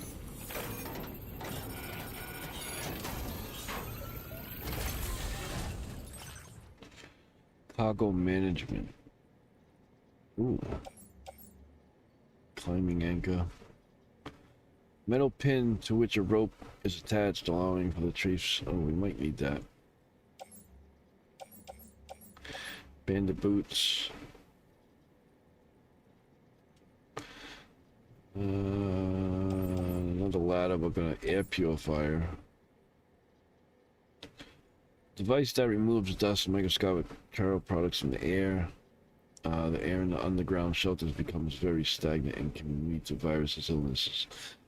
Cargo management. Ooh. Climbing anchor. Metal pin to which a rope is attached, allowing for the trace. Oh, we might need that. Bandit boots. Another ladder, but gonna air purifier. Device that removes dust and microscopic chemical products from the air. The air in the underground shelters becomes very stagnant and can lead to viruses, illnesses.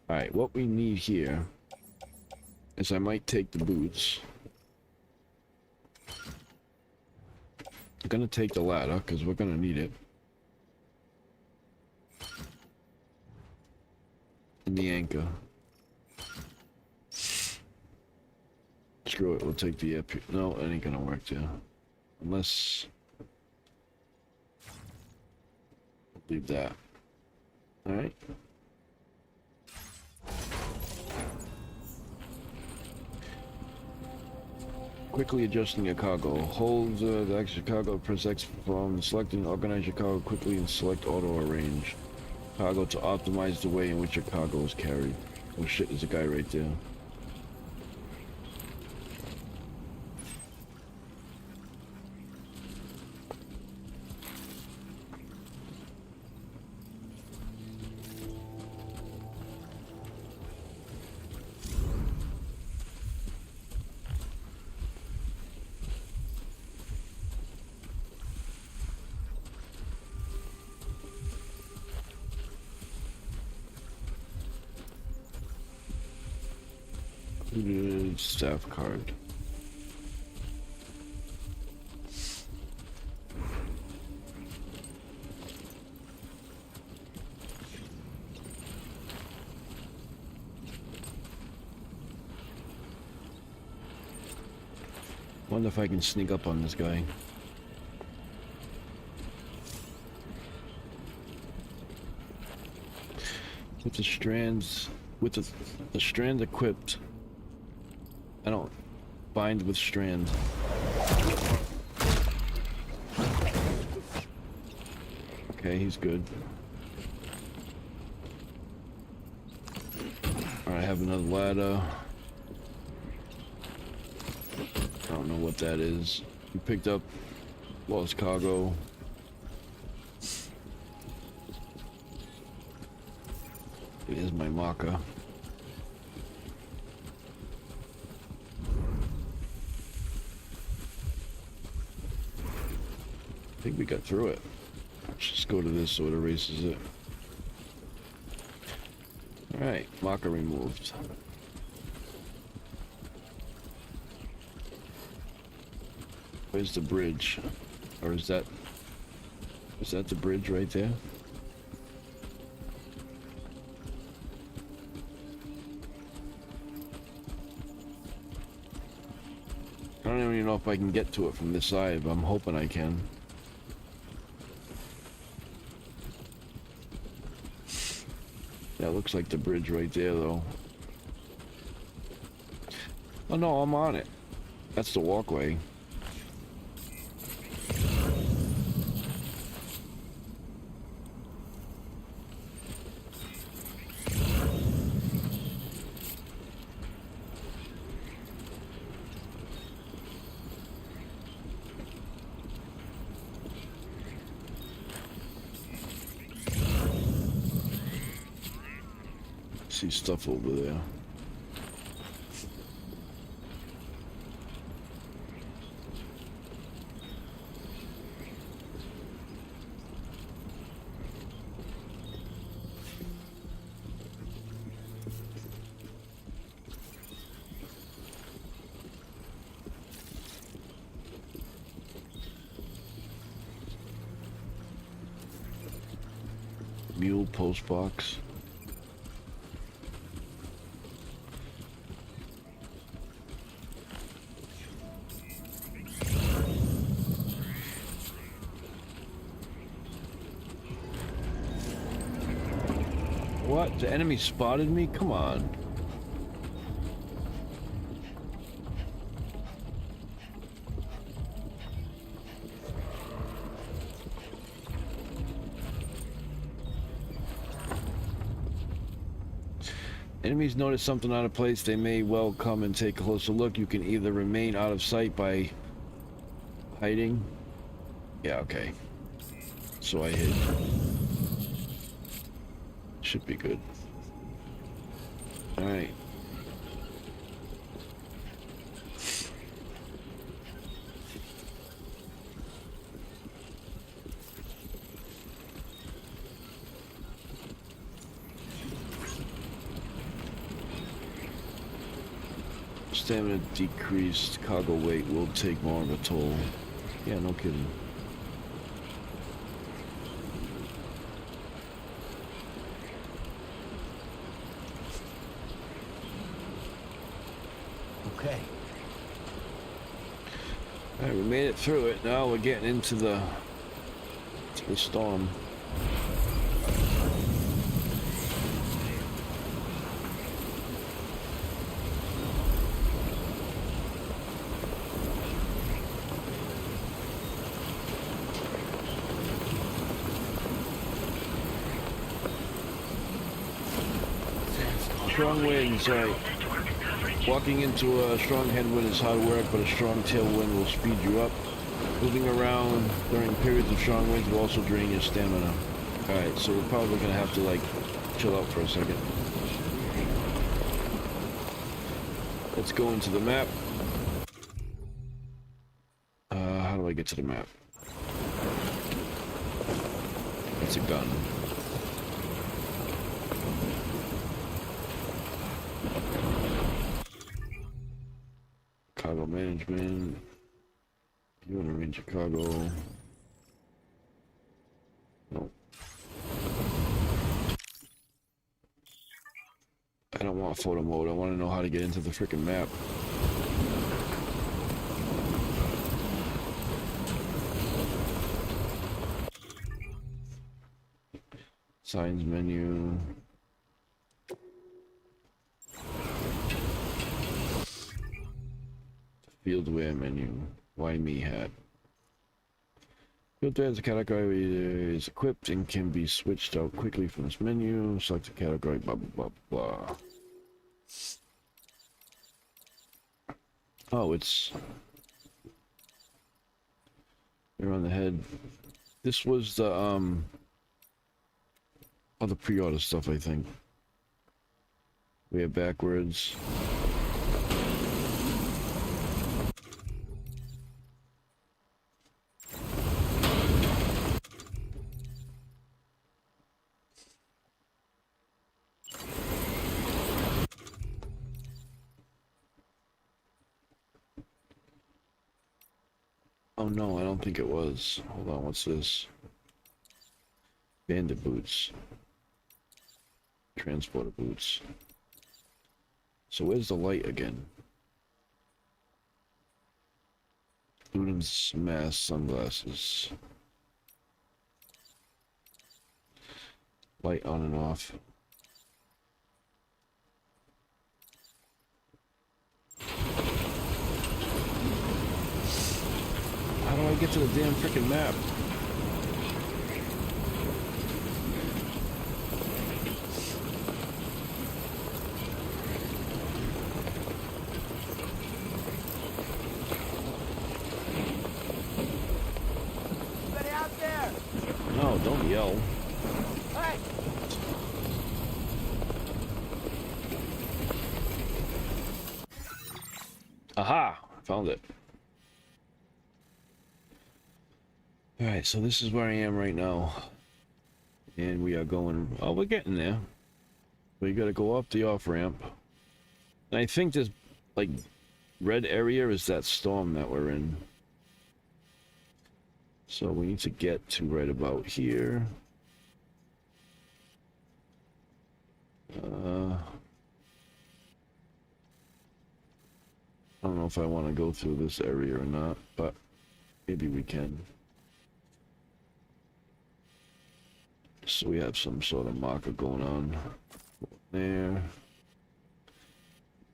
Alright, what we need here is I might take the boots. I'm gonna take the ladder, because we're gonna need it. And the anchor. Screw it, we'll take the no, it ain't gonna work too. Unless... leave that. Alright. Quickly adjusting your cargo. Hold the extra cargo, press X from selecting organize your cargo quickly and select auto arrange cargo to optimize the way in which your cargo is carried. Oh shit, there's a guy right there. Staff card. Wonder if I can sneak up on this guy. With the strands, the strand equipped. I don't bind with strand. Okay, he's good. Alright, I have another ladder. I don't know what that is. We picked up lost cargo. Here's my marker. I think we got through it. Let's just go to this so it erases it. Alright, marker removed. Where's the bridge? Or is that the bridge right there? I don't even know if I can get to it from this side, but I'm hoping I can. That looks like the bridge right there, though. Oh no, I'm on it. That's the walkway. See stuff over there. Mule post box. What? The enemy spotted me? Come on. Enemies notice something out of place, they may well come and take a closer look. You can either remain out of sight by hiding. Yeah, okay. So I hid. Should be good. Alright. Stamina decreased, cargo weight will take more of a toll. Yeah, no kidding. Okay. Alright, we made it through it. Now we're getting into the storm. Strong winds, right. Walking into a strong headwind is hard work, but a strong tailwind will speed you up. Moving around during periods of strong winds will also drain your stamina. Alright, so we're probably gonna have to, like, chill out for a second. Let's go into the map. How do I get to the map? It's a gun. Cargo management. You want to arrange your cargo? No. I don't want photo mode. I want to know how to get into the freaking map. Signs menu. Field wear menu. Why me hat? Field wear is a category is equipped and can be switched out quickly from this menu. Select a category, blah blah blah blah. Oh, it's here on the head. This was the other pre-order stuff, I think. We have backwards. Oh no, I don't think it was. Hold on, what's this? Bandit boots. Transporter boots. So where's the light again? Student's mask, sunglasses. Light on and off. How do I get to the damn freaking map? Anybody out there? No, don't yell. Hey! Aha! Found it. Alright, so this is where I am right now. And we are going... Oh, we're getting there. We gotta go up the off-ramp. And I think this, like, red area is that storm that we're in. So we need to get to right about here. I don't know if I want to go through this area or not, but maybe we can. So we have some sort of marker going on there.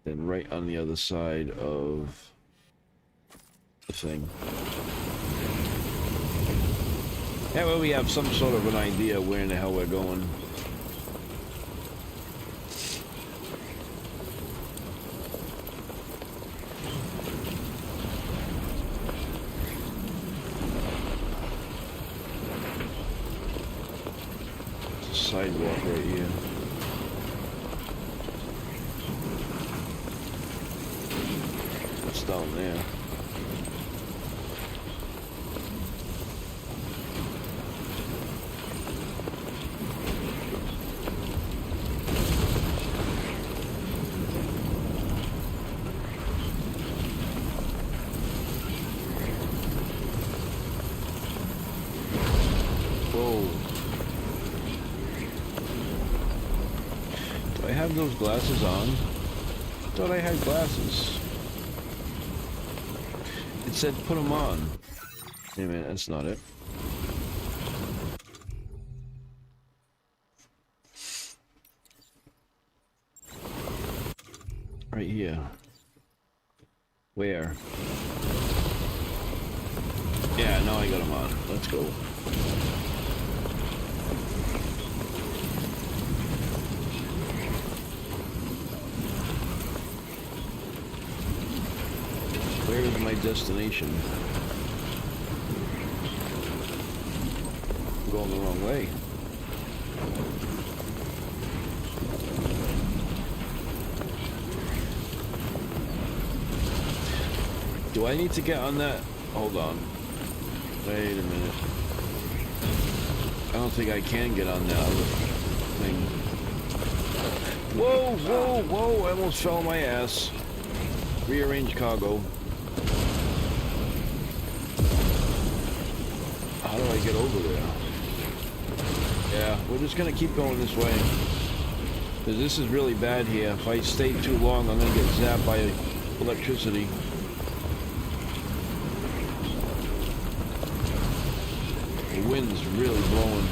Then right on the other side of the thing. That way we have some sort of an idea where in the hell we're going. Sidewalk right here. What's down there? Have those glasses on? I thought I had glasses. It said put them on. Wait a minute, that's not it. Right here. Where? Yeah, now I got them on. Let's go. Where is my destination? I'm going the wrong way. Do I need to get on that? Hold on. Wait a minute. I don't think I can get on that other thing. Whoa, whoa, whoa! I almost fell on my ass. Rearrange cargo. How do I get over there? Yeah, we're just gonna keep going this way. Because this is really bad here. If I stay too long, I'm gonna get zapped by electricity. The wind's really blowing.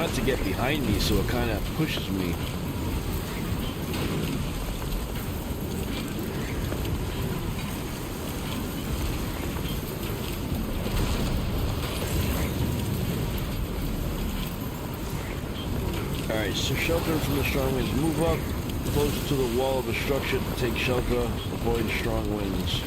not to get behind me, so it kind of pushes me. Alright, so sheltering from the strong winds. Move up close to the wall of the structure to take shelter. Avoid strong winds.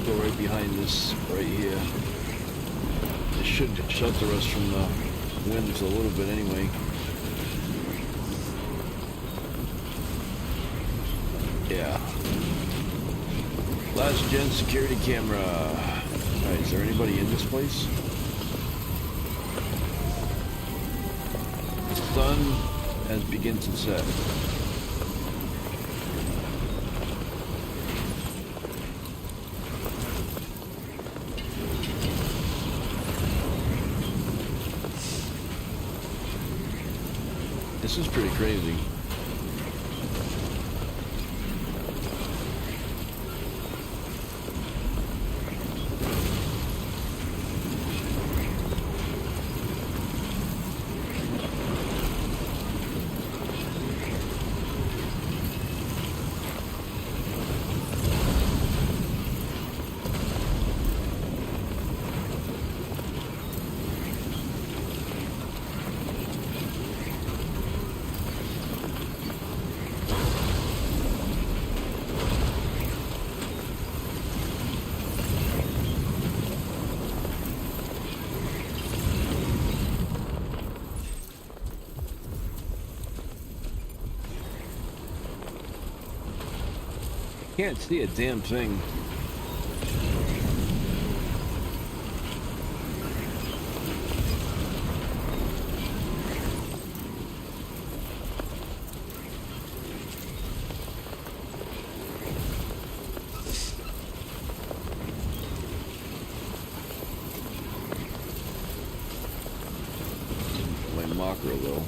Go right behind this, right here. It should shelter us from the winds a little bit anyway. Yeah. Last gen security camera. Alright, is there anybody in this place? The sun has begun to set. This is pretty crazy. Can't see a damn thing. My marker though.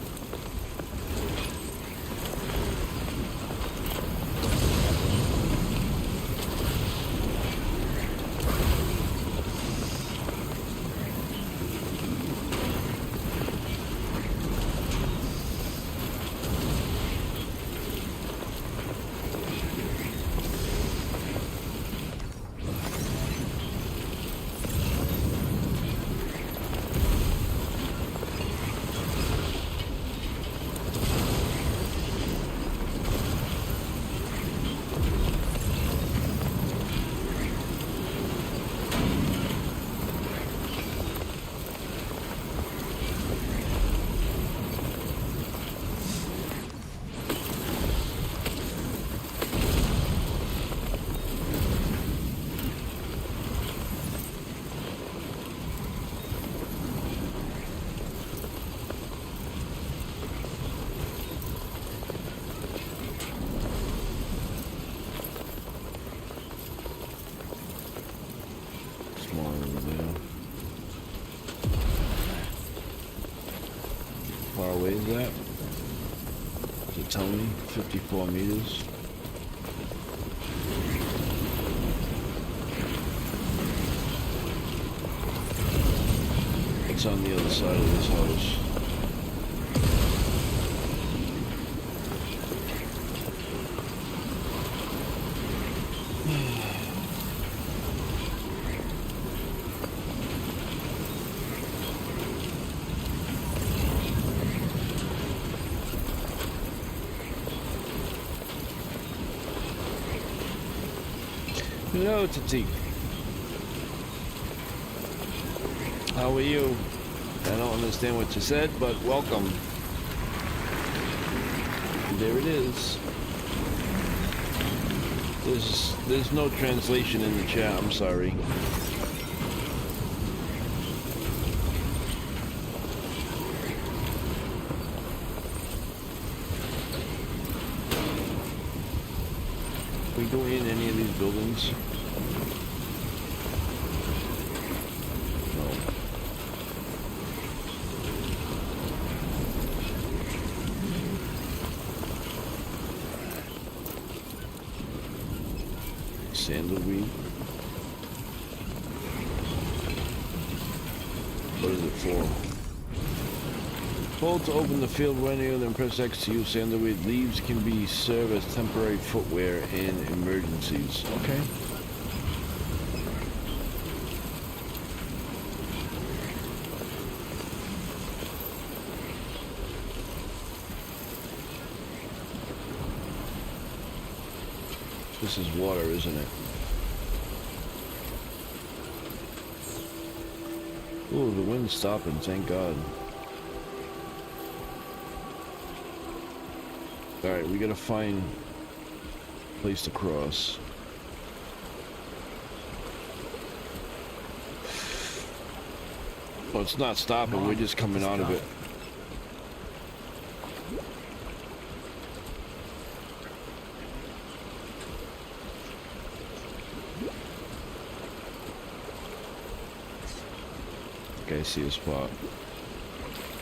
How far away is that? Does it tell me? 54 meters. It's on the other side of this house. Hello, Tati. How are you? I don't understand what you said, but welcome. And there it is. There's no translation in the chat, I'm sorry. Can we go in any of these buildings? No. Sandalweed. What is it for? Hold to open the field menu, then press X to use Sandalweed. Leaves can be served as temporary footwear in emergencies. Okay. This is water, isn't it? Ooh, the wind's stopping, thank God. Alright, we gotta find a place to cross. Well, it's not stopping, we're just coming out of it. Okay, I see a spot.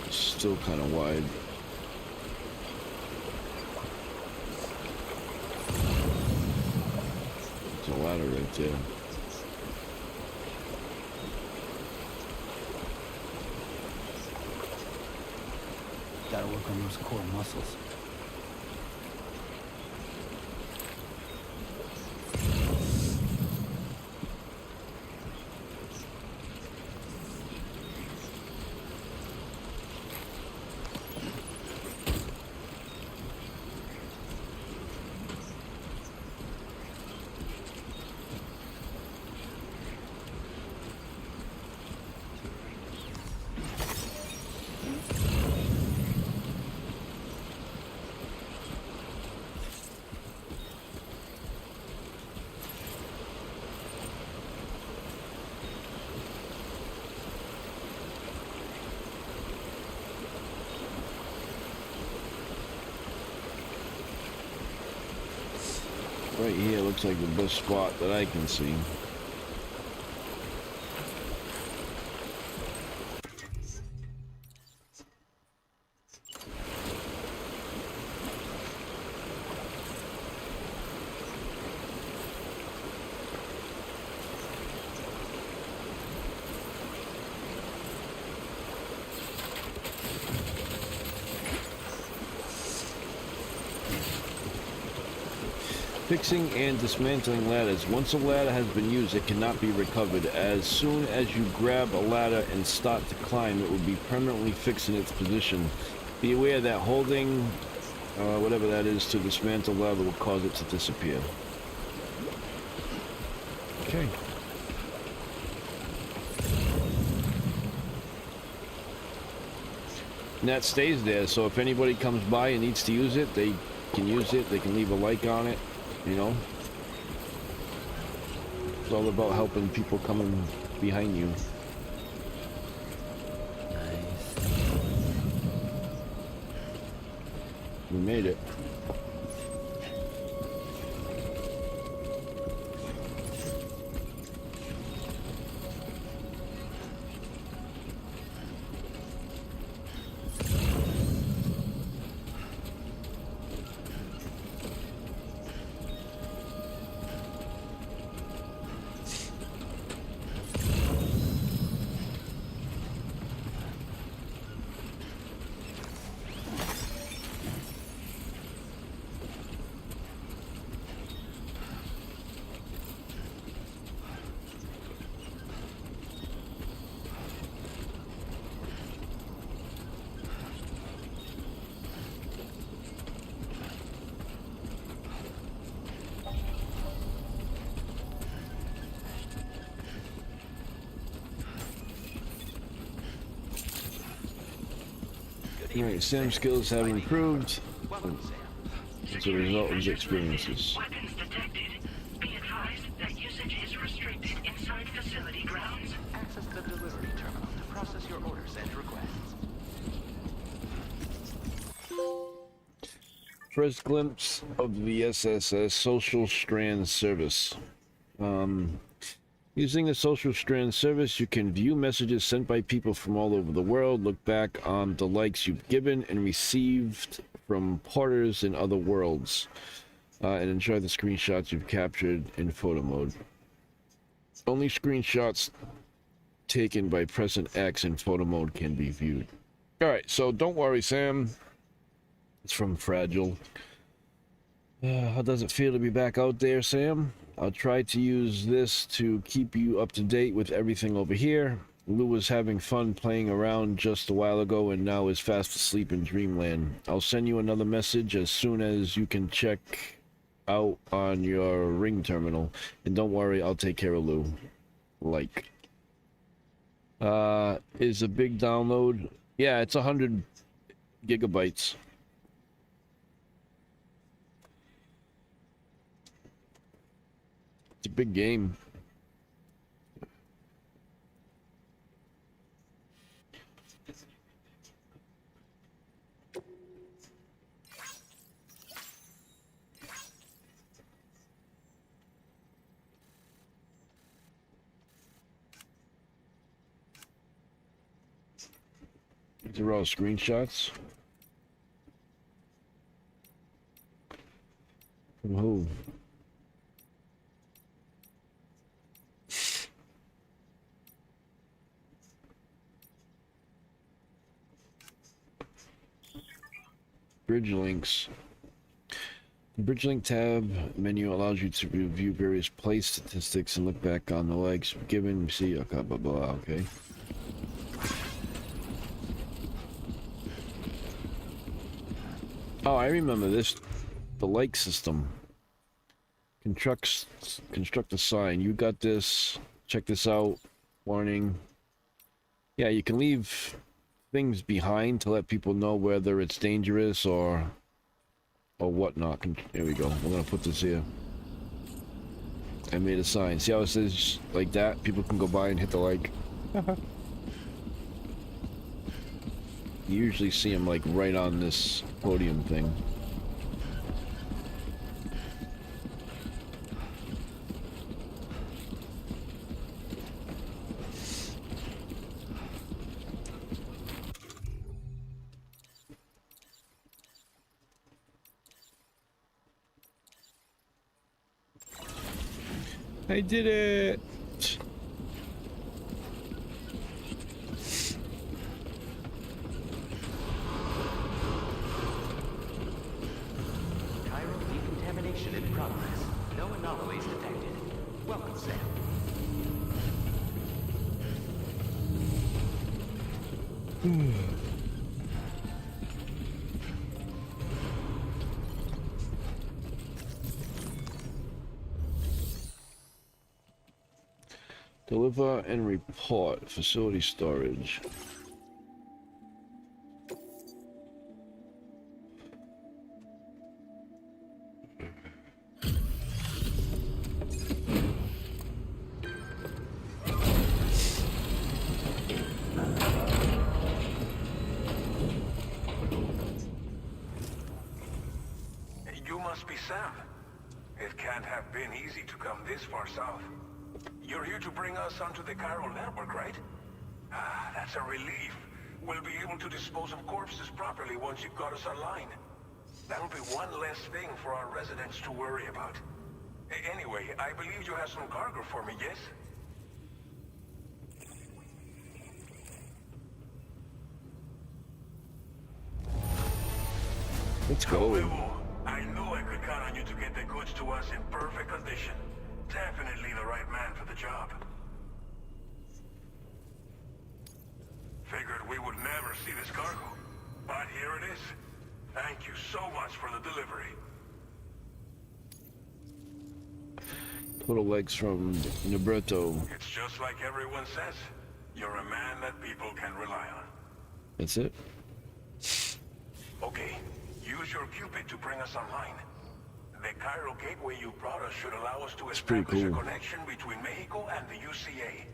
It's still kind of wide. There's a ladder right there. Gotta work on those core muscles. Right here looks like the best spot that I can see. Fixing and dismantling ladders. Once a ladder has been used, it cannot be recovered. As soon as you grab a ladder and start to climb, it will be permanently fixed in its position. Be aware that holding whatever that is to dismantle ladder will cause it to disappear. Okay. And that stays there, so if anybody comes by and needs to use it, they can use it. They can leave a like on it. You know, it's all about helping people coming behind you. Nice. We made it. Alright, Sam's skills have improved as a result of his experiences. Weapons detected. Be advised that usage is restricted inside facility grounds. Access the delivery terminal to process your orders and requests. First glimpse of the SSS Social Strand Service. Using the Social Strand Service, you can view messages sent by people from all over the world, look back on the likes you've given and received from porters in other worlds. and enjoy the screenshots you've captured in photo mode. Only screenshots taken by pressing X in photo mode can be viewed. Alright, so don't worry, Sam. It's from Fragile. How does it feel to be back out there, Sam? I'll try to use this to keep you up to date with everything over here. Lou was having fun playing around just a while ago and now is fast asleep in dreamland. I'll send you another message as soon as you can check out on your ring terminal. And don't worry, I'll take care of Lou. Like. Is a big download? Yeah, it's 100 gigabytes. It's a big game. These are all screenshots. From who? Bridge links. The bridge link tab menu allows you to review various play statistics and look back on the legs given. See, okay, blah, blah, blah, okay. Oh, I remember this. The like system. Construct a sign. You got this. Check this out. Warning. Yeah, you can leave things behind to let people know whether it's dangerous or whatnot. Here we go. I'm gonna put this here. I made a sign. See how it says like that? People can go by and hit the like. You usually see them like right on this podium thing. I did it! Chiral decontamination in progress. No anomalies detected. Welcome, Sam. Deliver and report. Facility storage. You must be Sam. It can't have been easy to come this far south. You're here to bring us onto the chiral network, right? Ah, that's a relief. We'll be able to dispose of corpses properly once you've got us online. That'll be one less thing for our residents to worry about. Anyway, I believe you have some cargo for me, yes? Let's go. I knew I could count on you to get the goods to us in perfect condition. Definitely the right man for the job. Figured we would never see this cargo, but here it is. Thank you so much for the delivery. Total legs from Libretto. It's just like everyone says. You're a man that people can rely on. That's it? Okay, use your Cupid to bring us online. The chiral gateway you brought us should allow us to pretty establish cool. a connection between Mexico and the UCA.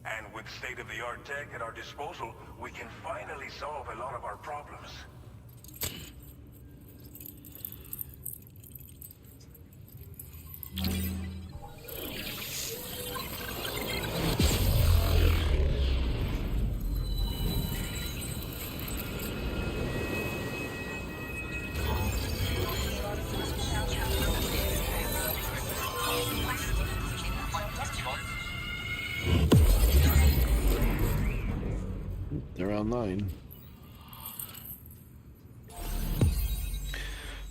And with state-of-the-art tech at our disposal, we can finally solve a lot of our problems. online.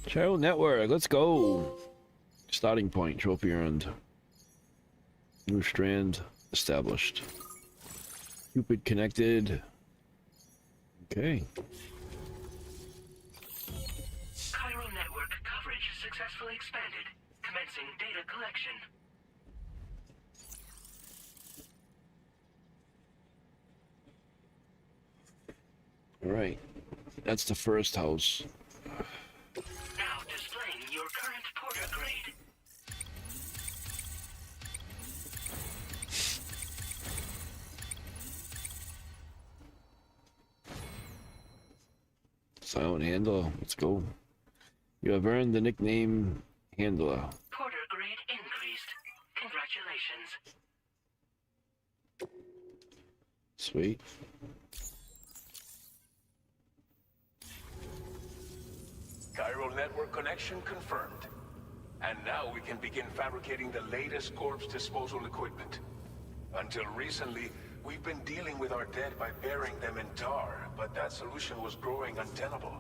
Chiral Network, let's go. Starting point, trophy earned. New strand established. Cupid connected. Okay. Chiral network coverage successfully expanded. Commencing data collection. All right. That's the first house. Now displaying your current porter grade. Silent Handler, let's go. You have earned the nickname Handler. Porter grade increased. Congratulations. Sweet. Chiral network connection confirmed. And now we can begin fabricating the latest corpse disposal equipment. Until recently, we've been dealing with our dead by burying them in tar, but that solution was growing untenable.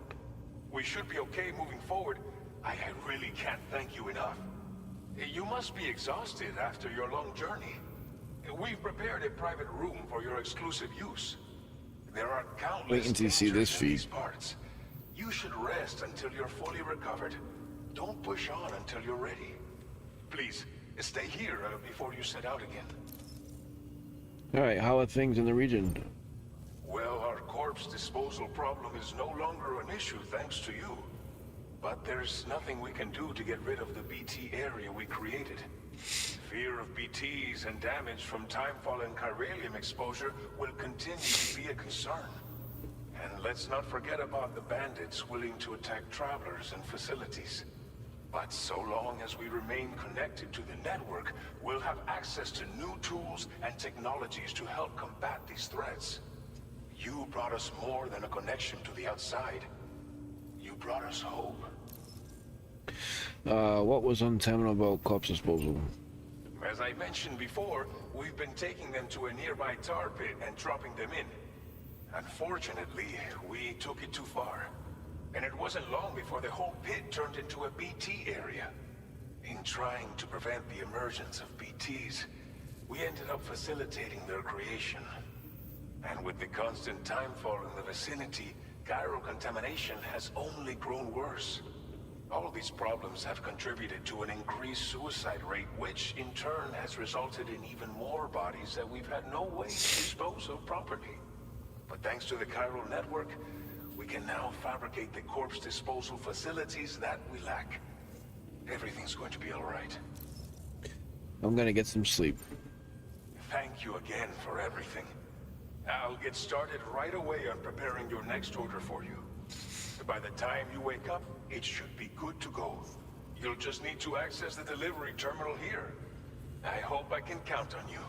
We should be okay moving forward. I really can't thank you enough. You must be exhausted after your long journey. We've prepared a private room for your exclusive use. There are countless Wait until you see this dangers in these feed. parts. You should rest until you're fully recovered. Don't push on until you're ready. Please, stay here before you set out again. Alright, how are things in the region? Well, our corpse disposal problem is no longer an issue thanks to you. But there's nothing we can do to get rid of the BT area we created. Fear of BTs and damage from timefall and chiralium exposure will continue to be a concern. And let's not forget about the bandits willing to attack travelers and facilities. But so long as we remain connected to the network, we'll have access to new tools and technologies to help combat these threats. You brought us more than a connection to the outside. You brought us hope. What was untenable about corpse disposal? As I mentioned before, we've been taking them to a nearby tar pit and dropping them in. Unfortunately, we took it too far. And it wasn't long before the whole pit turned into a BT area. In trying to prevent the emergence of BTs, we ended up facilitating their creation. And with the constant timefall in the vicinity, chiral contamination has only grown worse. All of these problems have contributed to an increased suicide rate, which in turn has resulted in even more bodies that we've had no way to dispose of properly. But thanks to the chiral network, we can now fabricate the corpse disposal facilities that we lack. Everything's going to be all right. I'm gonna get some sleep. Thank you again for everything. I'll get started right away on preparing your next order for you. By the time you wake up, it should be good to go. You'll just need to access the delivery terminal here. I hope I can count on you.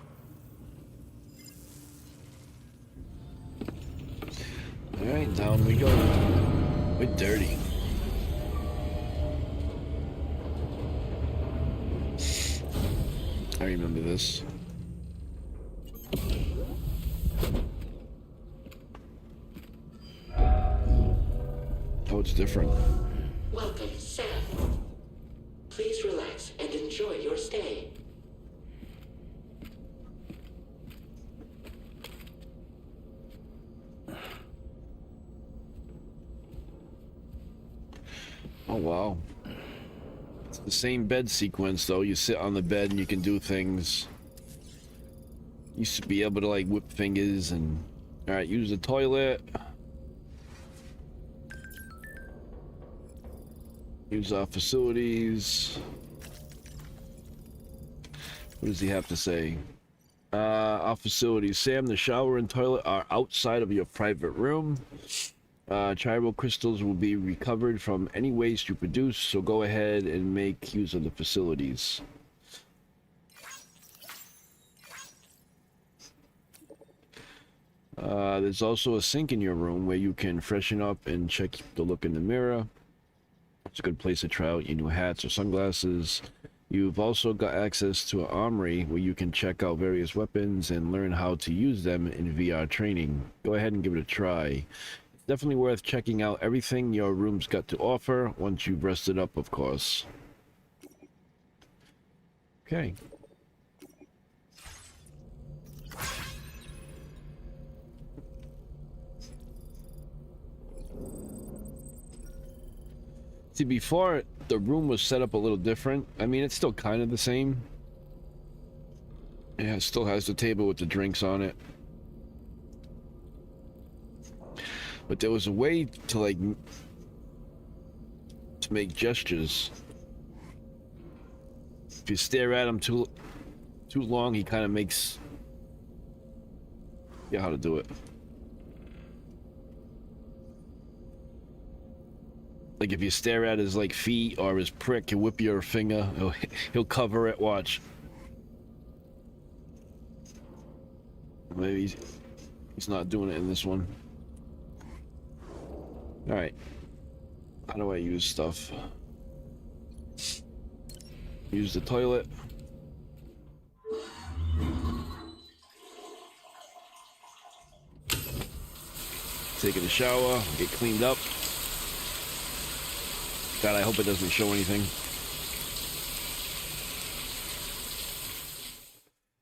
Alright, down we go. We're dirty. I remember this. Oh, it's different. Welcome, Sam. Please relax and enjoy your stay. Oh, wow. It's the same bed sequence, though. You sit on the bed and you can do things. Used to be able to, like, whip fingers and... Alright, use the toilet. Use our facilities. What does he have to say? Our facilities. Sam, the shower and toilet are outside of your private room. Chiral crystals will be recovered from any waste you produce, so go ahead and make use of the facilities. There's also a sink in your room where you can freshen up and check the look in the mirror. It's a good place to try out your new hats or sunglasses. You've also got access to an armory where you can check out various weapons and learn how to use them in VR training. Go ahead and give it a try. It's definitely worth checking out everything your room's got to offer once you've rested up, of course. Okay. See, before, the room was set up a little different. I mean, it's still kind of the same. It still has the table with the drinks on it. But there was a way to, like, to make gestures. If you stare at him too long, he kind of makes... Yeah, how to do it. Like if you stare at his like feet or his prick, he'll whip your finger. He'll cover it. Watch. Maybe he's not doing it in this one. All right. How do I use stuff? Use the toilet. Taking a shower. Get cleaned up. God, I hope it doesn't show anything.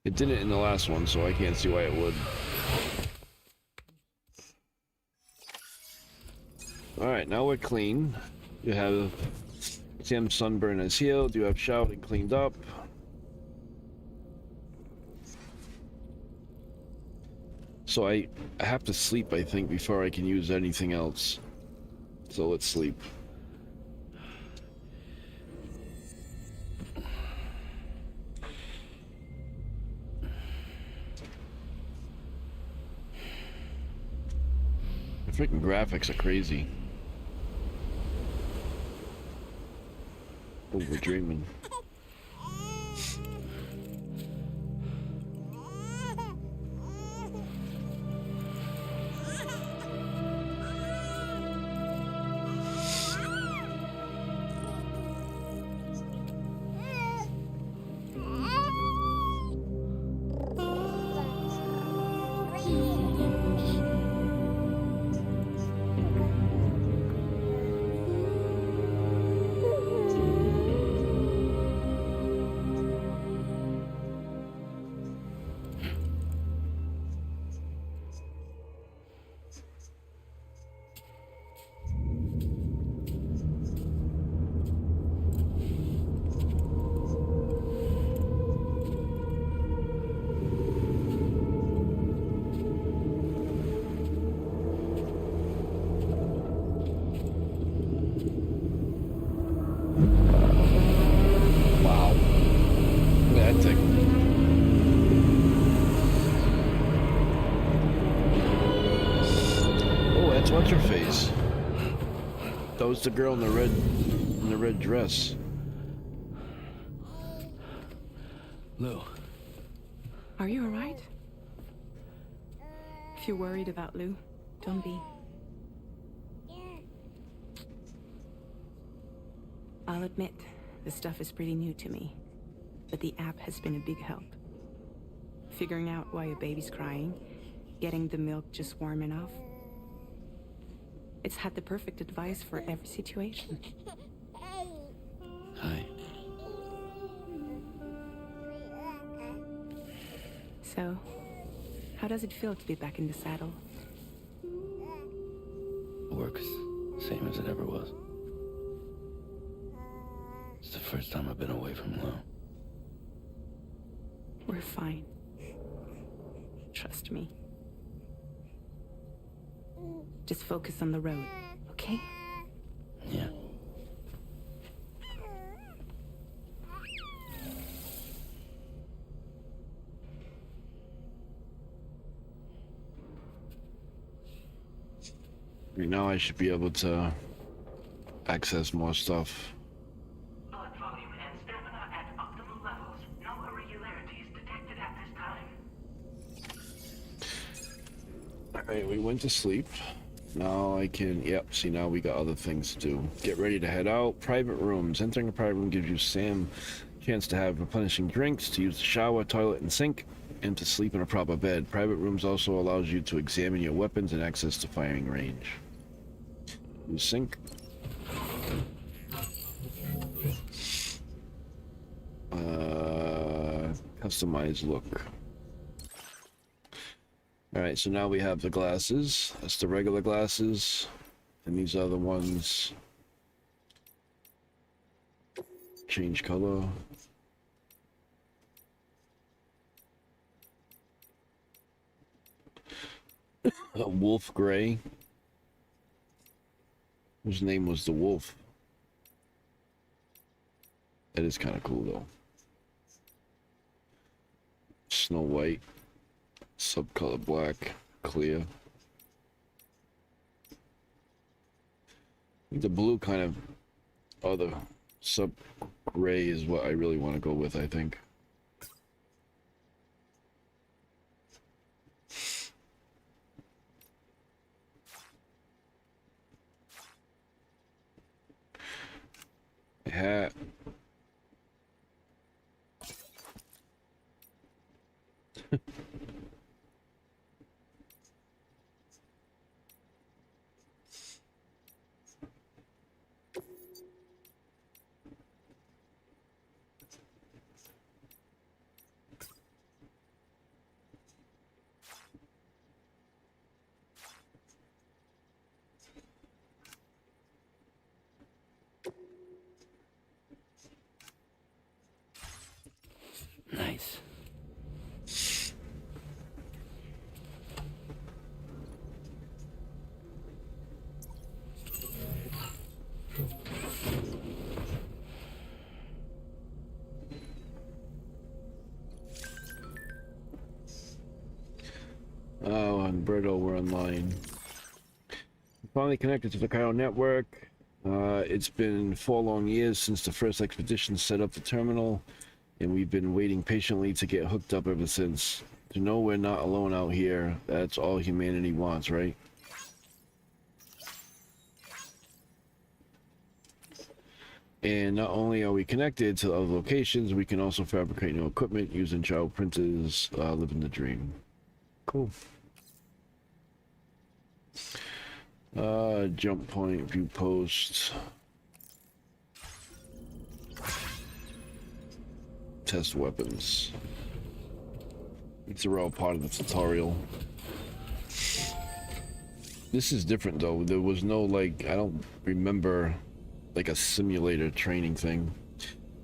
It didn't in the last one, so I can't see why it would. Alright, now we're clean. You have Sam's sunburn is healed. You have showered and cleaned up. So I have to sleep, I think, before I can use anything else. So let's sleep. The freaking graphics are crazy. Oh, we're dreaming. What's her face? That was the girl in the red dress. Lou. Are you alright? If you're worried about Lou, don't be. I'll admit, this stuff is pretty new to me, but the app has been a big help. Figuring out why a baby's crying, getting the milk just warm enough. It's had the perfect advice for every situation. Hi. So, how does it feel to be back in the saddle? Work's same as it ever was. It's the first time I've been away from Lou. We're fine. Trust me. Just focus on the road, okay? Yeah. Right now I should be able to access more stuff. Blood volume and stamina at optimal levels. No irregularities detected at this time. Alright, we went to sleep. Now I can, yep, see now we got other things to do. Get ready to head out. Private rooms. Entering a private room gives you Sam chance to have replenishing drinks, to use the shower, toilet, and sink, and to sleep in a proper bed. Private rooms also allows you to examine your weapons and access to firing range. Use sink. Customize look. Alright, so now we have the glasses. That's the regular glasses. And these are the ones. Change color. Wolf Gray. Whose name was the wolf? That is kind of cool though. Snow White. Subcolor black. Clear. I think the blue kind of... Oh, the sub gray is what I really want to go with, I think. Hat. Nice. Oh, and Berto, we're online. Finally connected to the Cairo network. It's been 4 long years since the first expedition set up the terminal, and we've been waiting patiently to get hooked up ever since. To know we're not alone out here, that's all humanity wants, right? And not only are we connected to other locations, we can also fabricate new equipment using child printers, living the dream. Cool. Jump point, view post. Test weapons. These are all part of the tutorial. This is different though. There was no, like, I don't remember like a simulator training thing.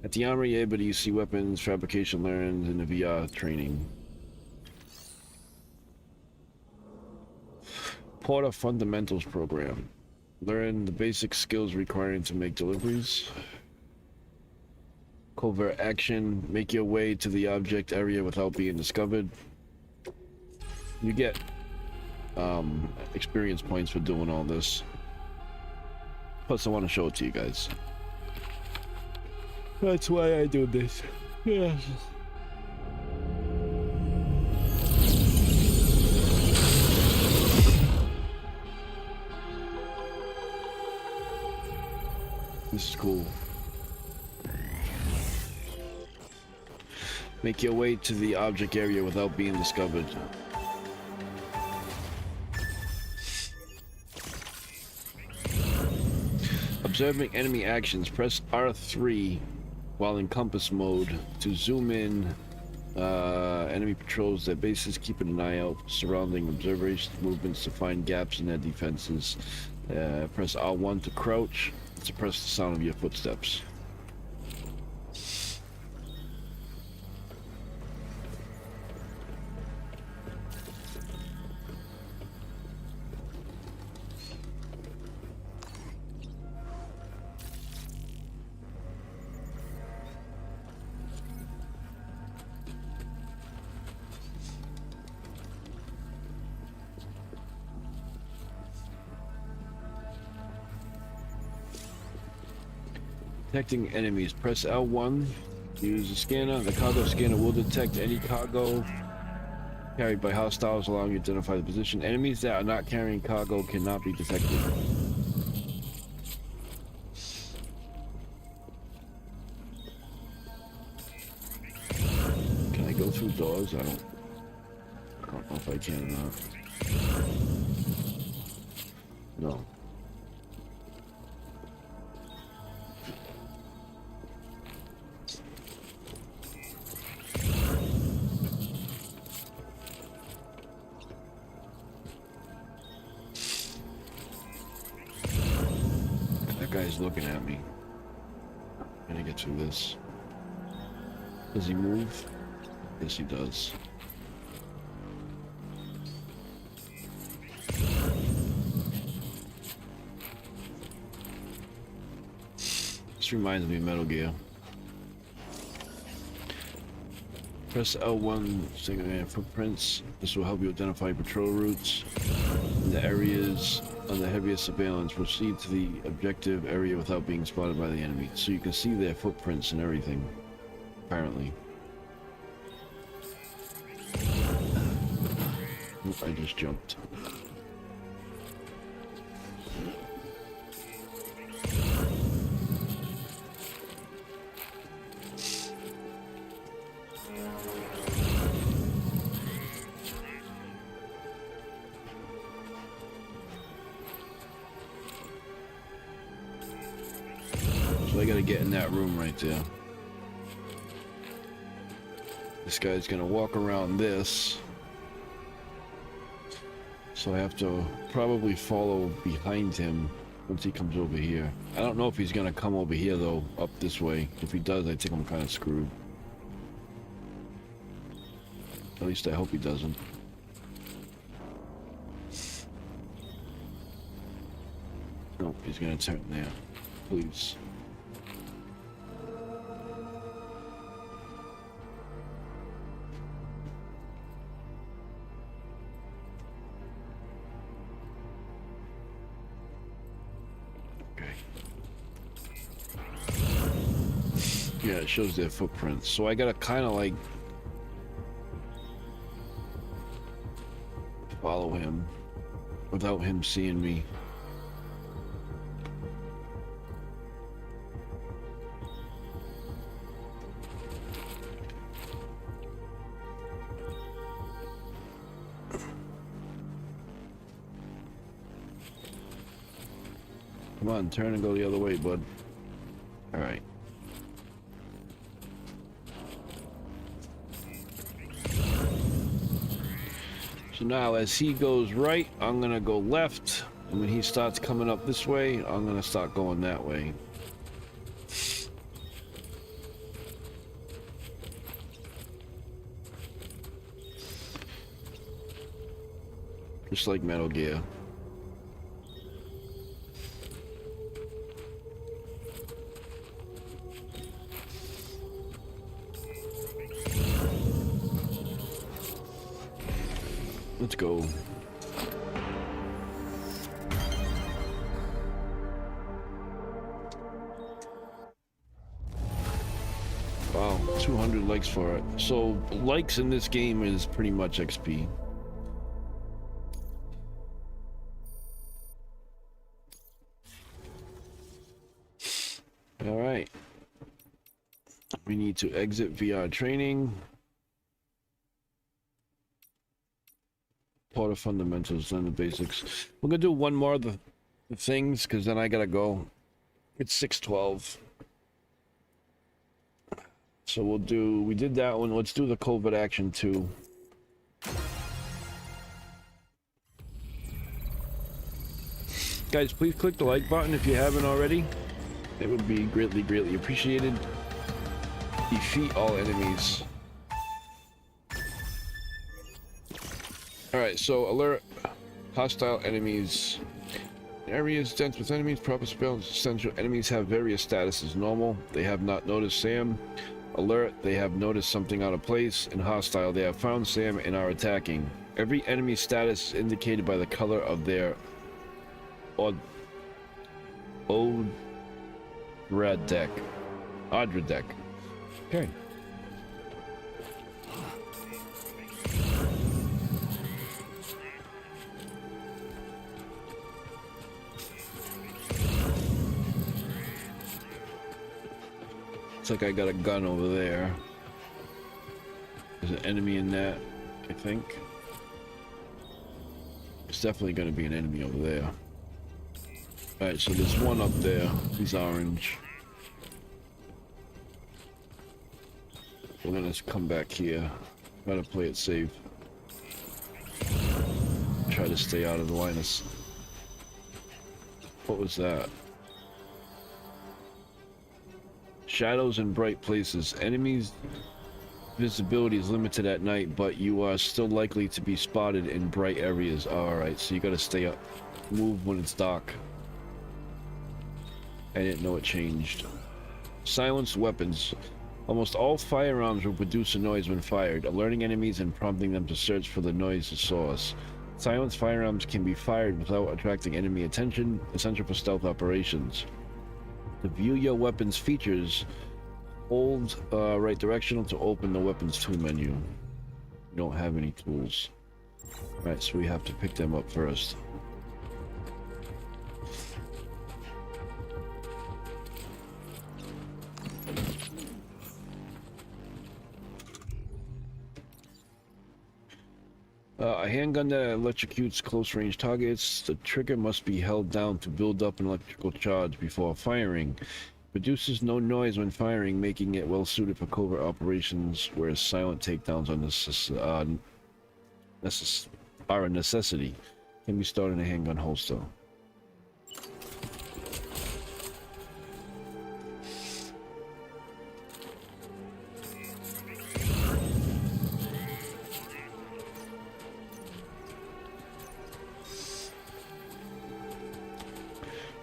At the armory, you're able to use weapons, fabrication learned in the VR training. Porter Fundamentals Program. Learn the basic skills required to make deliveries. Covert action. Make your way to the object area without being discovered. You get experience points for doing all this. Plus, I want to show it to you guys. That's why I do this. Yeah. This is cool. Make your way to the object area without being discovered. Observing enemy actions, press R3 while in compass mode to zoom in. Enemy patrols their bases, keeping an eye out for surrounding observation movements to find gaps in their defenses. Press R1 to crouch. Suppress the sound of your footsteps. Detecting enemies. Press L1. Use the scanner. The cargo scanner will detect any cargo carried by hostiles, allowing you to identify the position. Enemies that are not carrying cargo cannot be detected. through doors? I don't know if I can or not. No. That guy's looking at me. Gonna get through this. Does he move? Yes, he does. This reminds me of Metal Gear. Press L1, single footprints. This will help you identify patrol routes in the areas under heaviest surveillance. Proceed to the objective area without being spotted by the enemy. So you can see their footprints and everything, apparently. Oop, I just jumped. So I gotta get in that room right there. This guy's gonna walk around this. So I have to probably follow behind him once he comes over here. I don't know if he's gonna come over here though, up this way. If he does, I think I'm kind of screwed. At least I hope he doesn't. Nope, he's gonna turn there. Please. Yeah, it shows their footprints. So I gotta kind of like follow him without him seeing me. Come on, turn and go the other way, bud. All right. So now as he goes right, I'm gonna go left, and when he starts coming up this way, I'm gonna start going that way. Just like Metal Gear. Let's go. Wow, 200 likes for it. So likes in this game is pretty much XP. All right. We need to exit VR training. Part of fundamentals and the basics. We're gonna do one more of the things because then I gotta go. It's 6:12. So we did that one. Let's do the COVID action too. Guys, please click the like button if you haven't already. It would be greatly appreciated. Defeat all enemies. Alright, so alert hostile enemies. Areas dense with enemies, proper surveillance essential. Enemies have various statuses. Normal, they have not noticed Sam. Alert, they have noticed something out of place. And hostile, they have found Sam and are attacking. Every enemy status is indicated by the color of their Audra deck. Okay. Looks like I got a gun over there. There's an enemy in that, I think. There's definitely going to be an enemy over there. Alright, so there's one up there. He's orange. We're gonna come back here. Gotta play it safe. Try to stay out of the line of... What was that? Shadows in bright places. Enemies' visibility is limited at night, but you are still likely to be spotted in bright areas. Alright, so you gotta stay up. Move when it's dark. I didn't know it changed. Silenced weapons. Almost all firearms will produce a noise when fired, alerting enemies and prompting them to search for the noise source. Silenced firearms can be fired without attracting enemy attention, essential for stealth operations. To view your weapon's features, hold right directional to open the weapons tool menu. We don't have any tools. Alright, so we have to pick them up first. A handgun that electrocutes close-range targets. The trigger must be held down to build up an electrical charge before firing. Produces no noise when firing, making it well-suited for covert operations, whereas silent takedowns are a necessity. Can be stored in a handgun holster.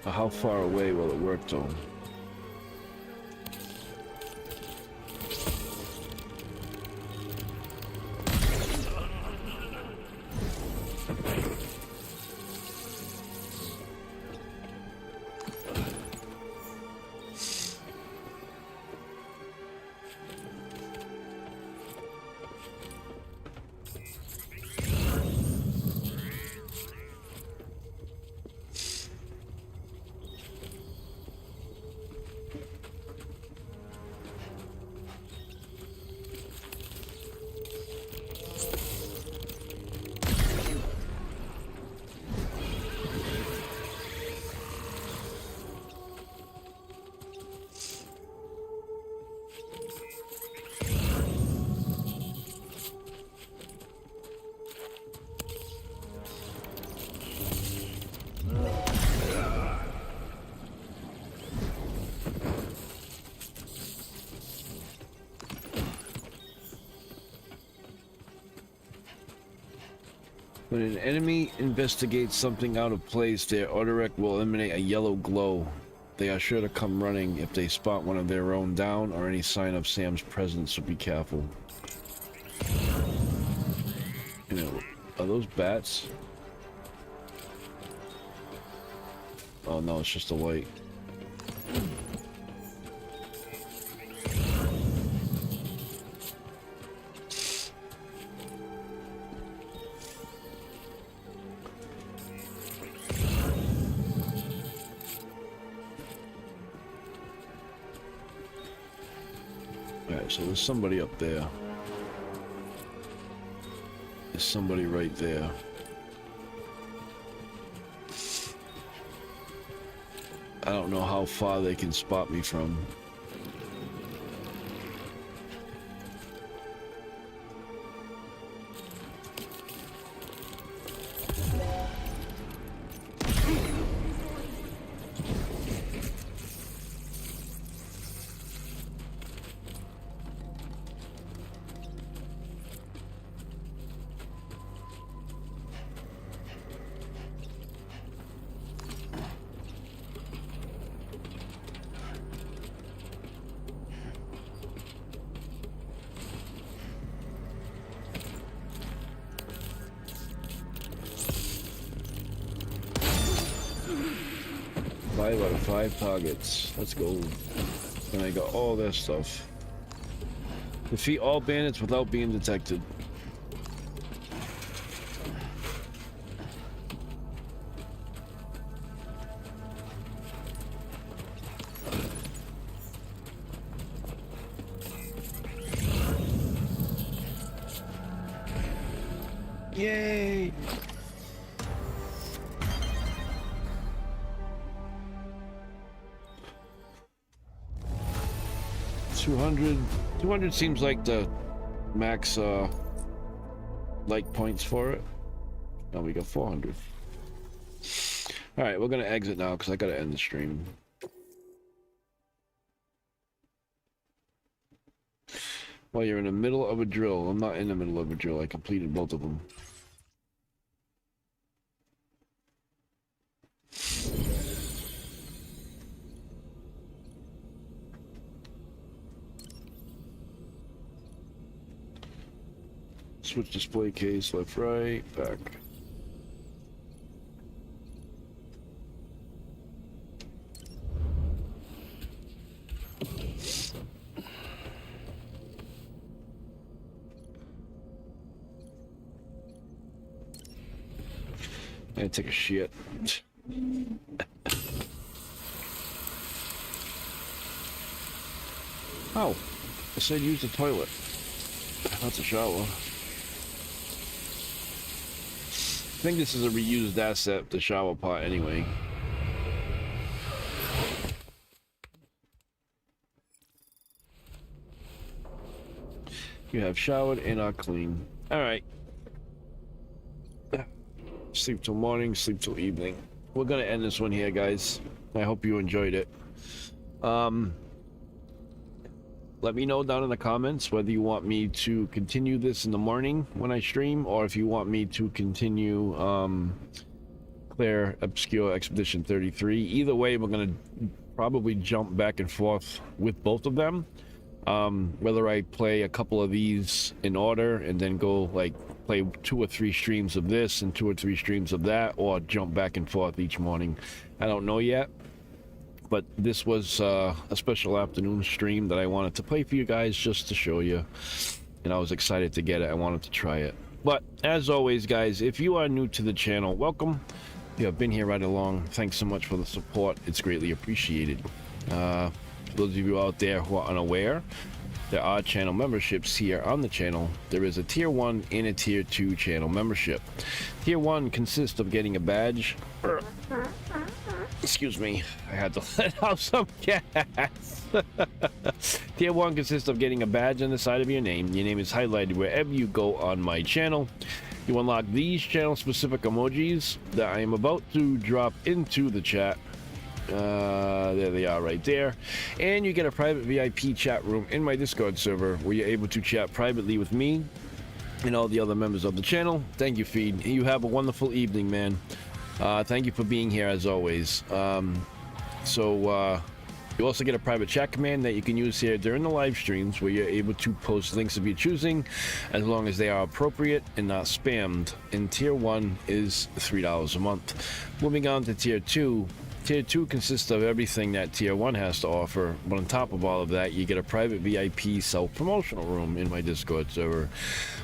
How far away will it work though? When an enemy investigates something out of place, their autorec will emanate a yellow glow. They are sure to come running if they spot one of their own down or any sign of Sam's presence, so be careful. You know, are those bats? Oh no, it's just a light. So there's somebody up there. There's somebody right there. I don't know how far they can spot me from. Out of 5 targets. Let's go. And I got all their stuff. Defeat all bandits without being detected. Yay! 200 seems like the max like points for it. Now we got 400. All right, we're gonna exit now because I gotta end the stream. Well, you're in the middle of a drill. I'm not in the middle of a drill. I completed both of them. Switch display case, left, right, back. And take a shit. Oh, I said use the toilet. That's a shower. I think this is a reused asset, the shower pot, anyway. You have showered and are clean. Alright. Sleep till morning, sleep till evening. We're gonna end this one here, guys. I hope you enjoyed it. Let me know down in the comments whether you want me to continue this in the morning when I stream, or if you want me to continue Claire Obscure Expedition 33. Either way, we're gonna probably jump back and forth with both of them. Whether I play a couple of these in order and then go like play 2 or 3 streams of this and 2 or 3 streams of that, or jump back and forth each morning, I don't know yet. But this was a special afternoon stream that I wanted to play for you guys just to show you, and I was excited to get it. I wanted to try it. But as always, guys, if you are new to the channel, welcome. If you have been here right along, thanks so much for the support. It's greatly appreciated. For those of you out there who are unaware, there are channel memberships here on the channel. There is a tier 1 and a tier 2 channel membership. Tier 1 consists of getting a badge. Excuse me, I had to let out some gas. Tier 1 consists of getting a badge on the side of your name. Your name is highlighted wherever you go on my channel. You unlock these channel specific emojis that I am about to drop into the chat. There they are right there. And you get a private VIP chat room in my Discord server where you're able to chat privately with me and all the other members of the channel. Thank you, Feed. You have a wonderful evening, man. Thank you for being here as always. You also get a private chat command that you can use here during the live streams where you're able to post links of your choosing as long as they are appropriate and not spammed. And tier 1 is $3 a month. Moving on to tier 2. Tier 2 consists of everything that Tier 1 has to offer, but on top of all of that, you get a private VIP self-promotional room in my Discord server,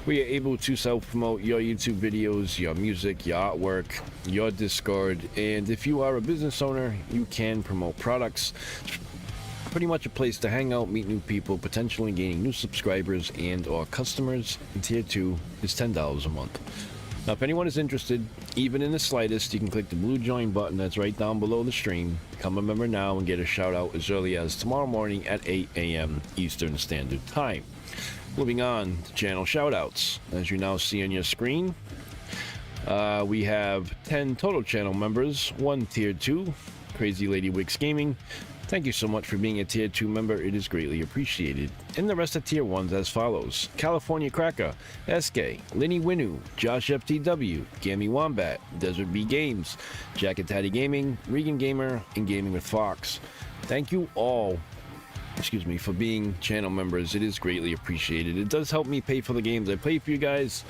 where you're able to self-promote your YouTube videos, your music, your artwork, your Discord, and if you are a business owner, you can promote products. Pretty much a place to hang out, meet new people, potentially gaining new subscribers and or customers. And Tier 2 is $10 a month. Now, if anyone is interested, even in the slightest, you can click the blue join button that's right down below the stream. Become a member now and get a shout out as early as tomorrow morning at 8 a.m. Eastern Standard Time. Moving on to channel shout outs. As you now see on your screen, we have 10 total channel members, 1 tier 2, Crazy Lady Wix Gaming. Thank you so much for being a tier 2 member, it is greatly appreciated. And the rest of tier 1s as follows: California Cracker, SK, Linny Winu, Josh FTW, Gammy Wombat, Desert B Games, Jack and Tatty Gaming, Regan Gamer, and Gaming with Fox. Thank you all, for being channel members. It is greatly appreciated. It does help me pay for the games I play for you guys.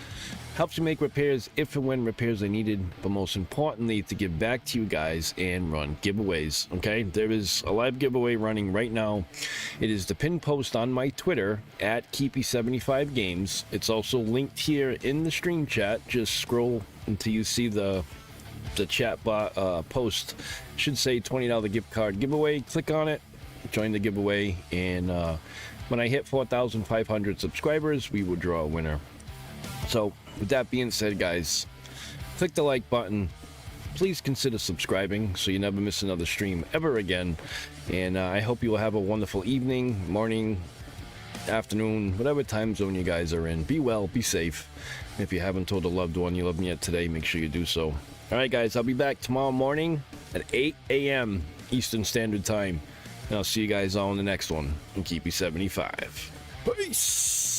Helps you make repairs if and when repairs are needed, but most importantly, to give back to you guys and run giveaways. Okay, there is a live giveaway running right now. It is the pinned post on my Twitter at Keepy75Games. It's also linked here in the stream chat. Just scroll until you see the chat post. Should say $20 gift card giveaway. Click on it, join the giveaway, and when I hit 4,500 subscribers, we will draw a winner. So with that being said, guys, click the like button. Please consider subscribing so you never miss another stream ever again. And I hope you will have a wonderful evening, morning, afternoon, whatever time zone you guys are in. Be well, be safe. And if you haven't told a loved one you love me yet today, make sure you do so. Alright guys, I'll be back tomorrow morning at 8 a.m. Eastern Standard Time. And I'll see you guys all in the next one. And keep you 75. Peace!